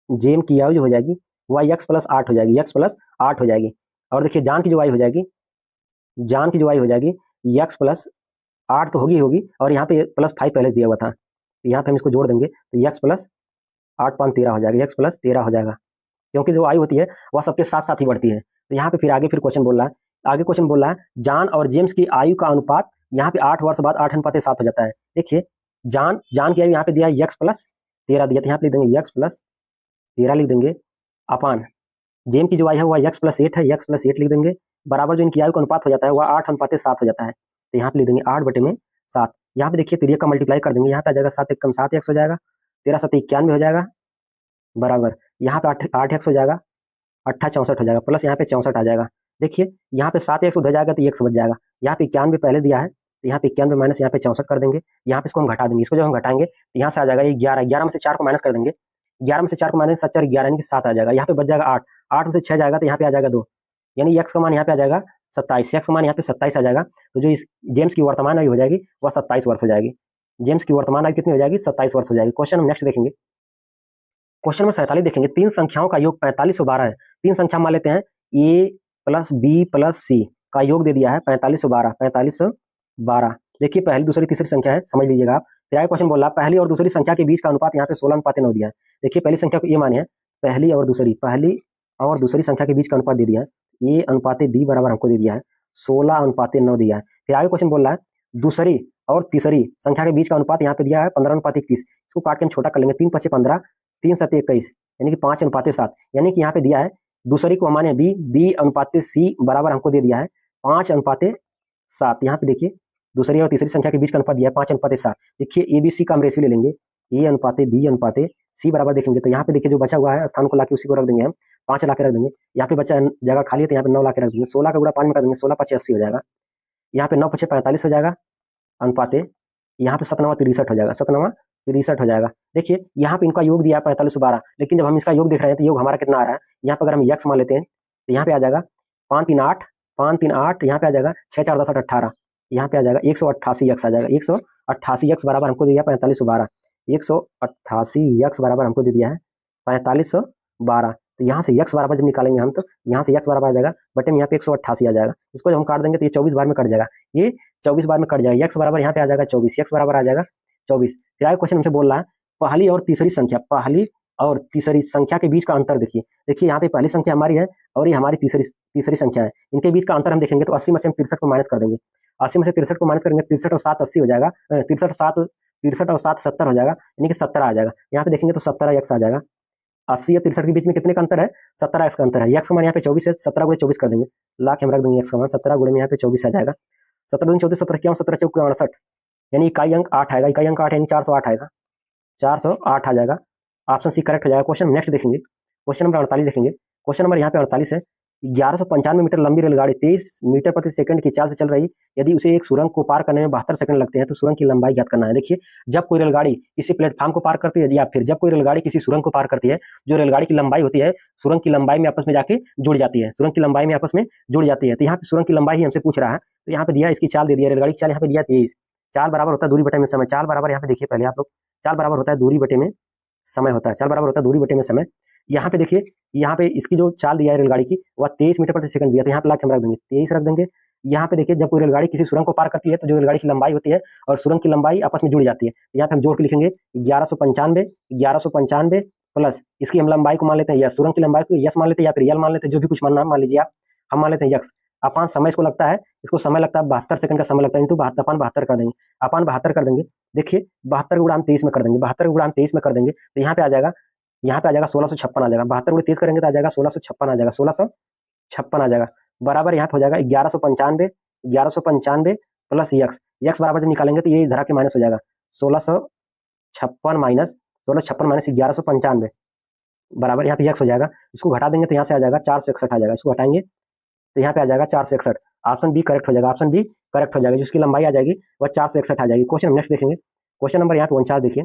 जेम की आयु जो हो जाएगी वह यक्स प्लस 8 हो जाएगी, यक्स प्लस 8 हो जाएगी। और देखिए जान की जो आयु हो जाएगी, जान की जो आयु हो जाएगी यक्स प्लस 8 तो होगी, और यहाँ पे प्लस 5 पहले दिया हुआ था, तो यहाँ पे हम इसको जोड़ देंगे तो यक्स प्लस 8 5 13 हो जाएगा, यक्स प्लस 13 हो जाएगा, क्योंकि जो आयु होती है वह सबके साथ साथ ही बढ़ती है। तो यहाँ पे फिर आगे क्वेश्चन बोल रहा है, आगे क्वेश्चन बोल रहा है जॉन और जेम्स की आयु का अनुपात यहाँ पे 8 वर्ष बाद 8:7 हो जाता है। देखिए जॉन की आयु यहाँ पे दिया यक्स प्लस 13 दिया, तो यहाँ पे लिख देंगे यक्स प्लस 13 लिख देंगे अपान जेम की जो आई है वह x प्लस 8 है, x प्लस 8 लिख देंगे, बराबर जो इनकी आयु का अनुपात हो जाता है वह 8:7 हो जाता है, तो यहाँ पे लिख देंगे 8/7। यहाँ पे देखिए तिर्यक का मल्टीप्लाई कर देंगे, यहाँ पे आ जाएगा 7 एकम 7x हो जाएगा, 13 7 91 हो जाएगा, बराबर यहाँ पे 8x हो जाएगा, 8 64 हो जाएगा, प्लस यहाँ पे 64 आ जाएगा। देखिए यहाँ पे 7x उधर जाएगा तो x बच जाएगा, यहाँ पे 91 पहले दिया है, तो यहाँ पे 91 माइनस यहाँ पे 64 कर देंगे, यहाँ पे इसको हम घटा देंगे, इसको जब हम घटाएंगे तो यहाँ से आ जाएगा ये 11, 11 में से 4 को माइनस कर देंगे, 11 में से 4 को माइनस 7 4 11 यानी कि 7 आ जाएगा, यहाँ पे बच जाएगा 8, 8 में से 6 जाएगा तो यहाँ पे आ जाएगा 2, यानी x का मान यहाँ पे आ जाएगा 27, x का मान यहाँ पे 27 आ जाएगा। तो जो इस जेम्स की वर्तमान आयु हो जाएगी वह 27 वर्ष हो जाएगी। जेम्स की वर्तमान आयु कितनी हो जाएगी? 27 वर्ष हो जाएगी। क्वेश्चन हम नेक्स्ट देखेंगे, क्वेश्चन में 47 देखेंगे। तीन संख्याओं का योग 45 और 12 है। तीन संख्या मान लेते हैं, a प्लस बी प्लस सी का योग दे दिया है 45 और 12, 45 और 12। देखिए पहली दूसरी तीसरी संख्या है, समझ लीजिएगा आप। फिर आगे क्वेश्चन बोल रहा है पहली और दूसरी संख्या के बीच का अनुपात यहाँ पे 16:9 दिया है। देखिए पहली संख्या को ये माने है, पहली और दूसरी संख्या के बीच का अनुपात दे दिया है, a अनुपात b बराबर हमको दे दिया है 16:9 दिया है। फिर आगे क्वेश्चन बोल रहा है दूसरी और तीसरी संख्या के बीच का अनुपात यहाँ पे दिया है 15:21। इसको काट के हम छोटा कर लेंगे, 3 5 15, 3 7 21, यानी कि 5:7। यानी कि यहाँ पे दिया है दूसरी को माने b अनुपात c बराबर हमको दे दिया है 5:7। यहाँ पे देखिए दूसरी और तीसरी संख्या के बीच का अनुपात दिया है 5:7। देखिए ए बी सी का हम रेशियो ले लेंगे, a अनुपात b अनुपात c बराबर देखेंगे तो यहाँ पे देखिए जो बचा हुआ है स्थान को लाके उसी को रख देंगे, हम 5 ला के रख देंगे। यहाँ पे बचा जगह खाली है तो यहाँ पे 9 ला के रख देंगे, 16 का गुणा 5 में कर देंगे, 16 5 80 हो जाएगा। यहाँ पे 9 5 45 हो जाएगा अनुपात, यहाँ पे 7 9 63 हो जाएगा, 7 9 63 हो जाएगा। देखिए यहाँ पे इनका योग दिया है 45 और 12, लेकिन जब हम इसका योग देख रहे हैं तो योग हमारा कितना आ रहा है, यहाँ पे अगर हम x मान लेते हैं तो यहाँ पे आ जाएगा 5 3 8, 5 3 8, यहाँ पे आ जाएगा 6 4 10 8 18, यहाँ पे आ जाएगा 188 x आ जाएगा, 188 x बराबर हमको दे दिया 45 और 12, 188 x बराबर हमको दे दिया है 45 और 12। तो यहाँ से x बराबर जब निकालेंगे हम तो यहाँ से x बराबर आ जाएगा बटे में यहाँ पे 188 आ जाएगा, इसको जब हम काट देंगे तो ये 24 बार में कट जाएगा, ये 24 बार में कट जाएगा, x बराबर यहाँ पे आ जाएगा 24, x बराबर आ जाएगा 24। फिर आगे क्वेश्चन हमसे बोल रहा है पहली और तीसरी संख्या के बीच का अंतर देखिए। देखिए यहाँ पे पहली संख्या हमारी है और ये हमारी तीसरी संख्या है, इनके बीच का अंतर हम देखेंगे तो 80 में से हम 63 को माइनस कर देंगे, 80 में से 63 को माइनस करेंगे, 63 और 7 80 हो जाएगा, 63 और 7 70 हो जाएगा, यानी कि 17 आ जाएगा। यहाँ पे देखेंगे तो 17 x आ जाएगा। 80 और 63 के बीच में कितने का अंतर है? 17 x का अंतर है। x का मान यहाँ पे 24 है, 17 गुणे 24 कर देंगे, ला के हम रख देंगे x का मान 17 गुणे में यहाँ पे 24 आ जाएगा, 17 दूनी 34, 17 क्या 17 चौक 68, यानी इकाई अंक 8 आएगा, इकाई अंक 8 यानी 408 आएगा, 408 आ जाएगा। ऑप्शन सी करेक्ट हो जाएगा। क्वेश्चन नेक्स्ट देखेंगे, क्वेश्चन नंबर 48 देखेंगे। क्वेश्चन नंबर यहाँ पे 48 है, 1195 मीटर लंबी रेलगाड़ी 23 मीटर प्रति सेकंड की चाल से चल रही, यदि उसे एक सुरंग को पार करने में 72 सेकंड लगते हैं तो सुरंग की लंबाई ज्ञात करना है। देखिए जब कोई रेलगाड़ी किसी प्लेटफॉर्म को पार करती है या फिर जब कोई रेलगाड़ी किसी सुरंग को पार करती है, जो रेलगाड़ी की लंबाई होती है सुरंग की लंबाई में आपस में जाके जुड़ जाती है, सुरंग की लंबाई में आपस में जुड़ जाती है। तो यहाँ पे सुरंग की लंबाई ही हमसे पूछ रहा है, तो यहाँ पे दिया इसकी चाल दे दिया, रेलगाड़ी की चाल यहाँ पे दिया 23, चाल बराबर होता है दूरी बटे में समय, चाल बराबर यहाँ पे देखिए पहले आप लोग, चाल बराबर होता है दूरी बटे में समय होता है, चाल बराबर होता है दूरी बटे में समय। यहाँ पे देखिए यहाँ पे इसकी जो चाल दिया है रेलगाड़ी की वह 23 मीटर प्रति सेकंड दिया, तो यहाँ पे ला के हम रख देंगे 23 रख देंगे। यहाँ पे देखिए जब कोई रेलगाड़ी किसी सुरंग को पार करती है तो जो रेलगाड़ी की लंबाई होती है और सुरंग की लंबाई आपस में जुड़ जाती है, तो यहाँ पे हम जोड़ के लिखेंगे 1195 प्लस इसकी हम लंबाई को मान लेते हैं यस, सुरंग की लंबाई को यस मान लेते हैं या फिर यल मान लेते हैं, जो भी कुछ मानना मान लीजिए आप, हम मान लेते हैं यक्स। अपान समय इसको लगता है, इसको समय लगता है 72 सेकंड का समय लगता है, इंटू अपान 72 कर देंगे, अपान 72 कर देंगे। देखिए 72 गुणा 23 में कर देंगे, 72 गुणा 23 में कर देंगे तो यहाँ पे आ जाएगा 1656 आ जाएगा, 72 गुणे 23 करेंगे तो आ जाएगा 1656 आ जाएगा, 1656 आ जाएगा, बराबर यहाँ पे हो जाएगा 1195 प्लस यक्स बराबर जब निकालेंगे तो ये इधर के माइनस हो जाएगा 1656 माइनस 1195 बराबर यहाँ पे यक्स हो जाएगा। इसको घटा देंगे तो यहाँ से आ जाएगा 461 आ जाएगा, इसको घटाएंगे तो यहाँ पे आ जाएगा 461। ऑप्शन बी करेक्ट हो जाएगा, ऑप्शन बी करेक्ट हो जाएगा, जिसकी लंबाई आ जाएगी वह 461 आ जाएगी। क्वेश्चन नेक्स्ट देखेंगे, क्वेश्चन नंबर यहाँ पे 49 देखिए,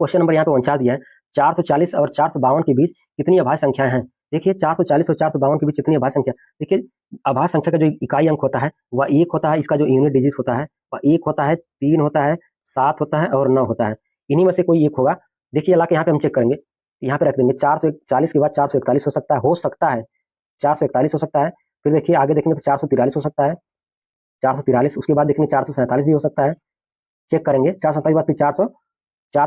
क्वेश्चन नंबर यहाँ पे 49 दिया है 440 और 452 के बीच कितनी अभाज्य संख्याएं हैं। देखिए 440 और 452 के बीच कितनी अभाज्य संख्या, देखिए अभाज्य संख्या का जो इकाई अंक होता है वह 1 होता है, इसका जो यूनिट डिजिट होता है वह 1 होता है, 3 होता है, 7 होता है और 9 होता है, इन्हीं में से कोई एक होगा। देखिए ला के यहाँ पे हम चेक करेंगे, यहाँ पे रख देंगे 440 के बाद 441 हो सकता है 441 हो सकता है। फिर देखिए आगे देखेंगे तो 443 हो सकता है, 443, उसके बाद देखेंगे 447 भी हो सकता है, चेक करेंगे 447 बाद फिर 400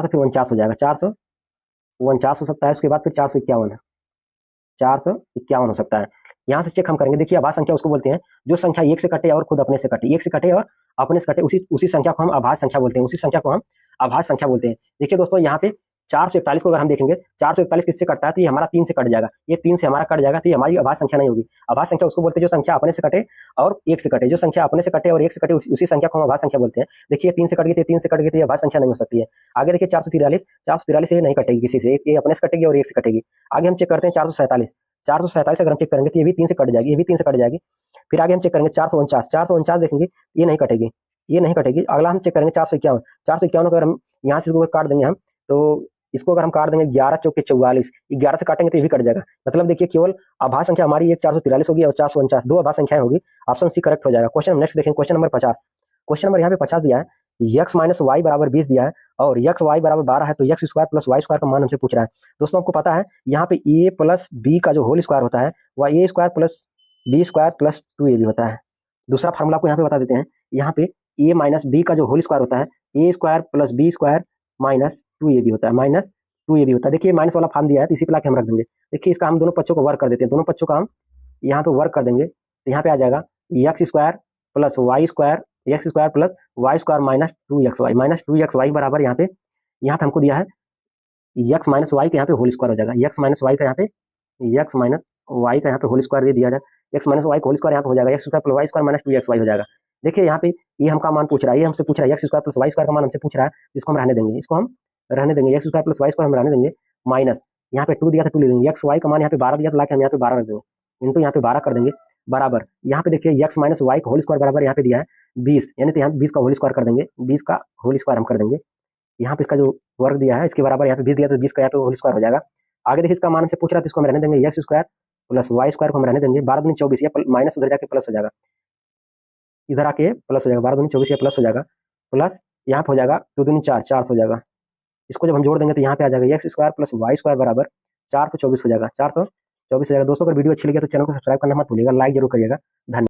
फिर 49 हो जाएगा, 449 हो सकता है, उसके बाद फिर 451 हो सकता है। यहाँ से चेक हम करेंगे। देखिए अभाज्य संख्या उसको बोलते हैं जो संख्या 1 से कटे और खुद अपने से कटे, 1 से कटे और अपने से कटे, उसी संख्या को हम अभाज्य संख्या बोलते हैं, उसी संख्या को हम अभाज्य संख्या बोलते हैं। देखिए दोस्तों यहाँ पे 441 को अगर हम देखेंगे 441 किससे कटता है तो ये हमारा 3 से कट जाएगा, ये 3 से हमारा कट जाएगा तो ये हमारी अभाज्य संख्या नहीं होगी। अभाज्य संख्या उसको बोलते हैं जो संख्या अपने से कटे और 1 से कटे। जो संख्या अपने से कटे और 1 से कटे उसी संख्या को हम अभाज्य संख्या बोलते हैं। देखिए 3 से कट गई तो 3 से कट गई तो ये अभाज्य संख्या नहीं हो सकती है। आगे देखिए 443 ये नहीं कटेगी किसी से, ये अपने से कटेगी और 1 से कटेगी। आगे हम चेक करते हैं 447 अगर हम चेक करेंगे तो ये भी 3 से कट जाएगी, ये भी 3 से कट जाएगी। फिर आगे हम चेक करेंगे 449 देखेंगे ये नहीं कटेगी, ये नहीं कटेगी। अगला हम चेक करेंगे 451 को अगर हम यहाँ से काट देंगे हम तो इसको अगर हम काट देंगे 11 चौके 44, 11 से काटेंगे तो ये भी कट जाएगा। मतलब देखिए केवल आभाज्य संख्या हमारी एक 443 होगी और 449 दो आभाज्य संख्याएं होगी। ऑप्शन सी करेक्ट हो जाएगा। क्वेश्चन नेक्स्ट देखें, क्वेश्चन नंबर 50। क्वेश्चन नंबर यहाँ पे 50 दिया है, x माइनस वाई बराबर 20 दिया है और x y बराबर 12 है तो x square plus y square का मान हमसे पूछ रहा है। दोस्तों आपको पता है यहाँ पे a प्लस बी का जो होल स्क्वायर होता है वह a square plus b square plus 2ab होता है। दूसरा फार्मूला आपको यहाँ पे बता देते हैं, यहाँ पे a माइनस बी का जो होल स्क्वायर होता है a square plus b square minus 2ab होता है, माइनस 2ab होता है। देखिए माइनस वाला फॉर्म दिया है तो इसी पे लाके हम रख देंगे। देखिए इसका हम दोनों पक्षों को वर्क कर देते हैं, दोनों पक्षों का हम यहाँ पे वर्क कर देंगे तो यहाँ पे आ जाएगा x square plus y square plus y square minus 2xy बराबर यहाँ पे हमको दिया है एक्स माइनस वाई का यहाँ पे होल स्क्वायर हो जाएगा, एक्स माइनस वाई का यहाँ पे होल स्क्वायर दे दिया जाए। एक्स माइनस वाई का होल स्क्वायर यहाँ पे हो जाएगा x square plus y square minus 2xy हो जाएगा। देखिए यहाँ पे ये हमका मान पूछ रहा है, ये हमसे पूछ रहा है x square plus y square का मान हमसे पूछ रहा है, इसको हम रहने देंगे, x square plus y square हम रहने देंगे। माइनस यहाँ पे 2 दिया था 2 ले देंगे, एक्स वाई का मान यहाँ पे 12 दिया था लाके हम यहाँ पे 12 रख देंगे, इनटू यहाँ पे 12 कर देंगे बराबर यहाँ पे देखिए एक्स माइनस वाई का होल स्क्वायर बराबर यहाँ पे दिया है 20, यानी तो यहाँ पे 20 का होल स्क्वायर कर देंगे, 20 का होल स्क्वायर हम कर देंगे। यहाँ पे इसका जो वर्ग दिया है इसके बराबर यहाँ पे 20 दिया तो 20 का यहाँ पे होल स्क्वायर हो जाएगा। आगे देखिए इसका मान हमसे पूछ रहा है तो इसको हम रहने देंगे, x square plus y square को हम रहने देंगे, 12 दूनी 24 या माइनस उधर जाके प्लस हो जाएगा, इधर आके प्लस हो जाएगा, 12 दूनी 24 या प्लस हो जाएगा, प्लस यहाँ पे हो जाएगा 2 दूनी 4 400 हो जाएगा। इसको जब हम जोड़ देंगे तो यहाँ पे आ जाएगा x square plus y square बराबर 424 हो जाएगा, 424 हो जाएगा। दोस्तों अगर वीडियो अच्छी लगी तो चैनल को सब्सक्राइब करना मत भूलिएगा, लाइक जरूर करिएगा। धन्यवाद।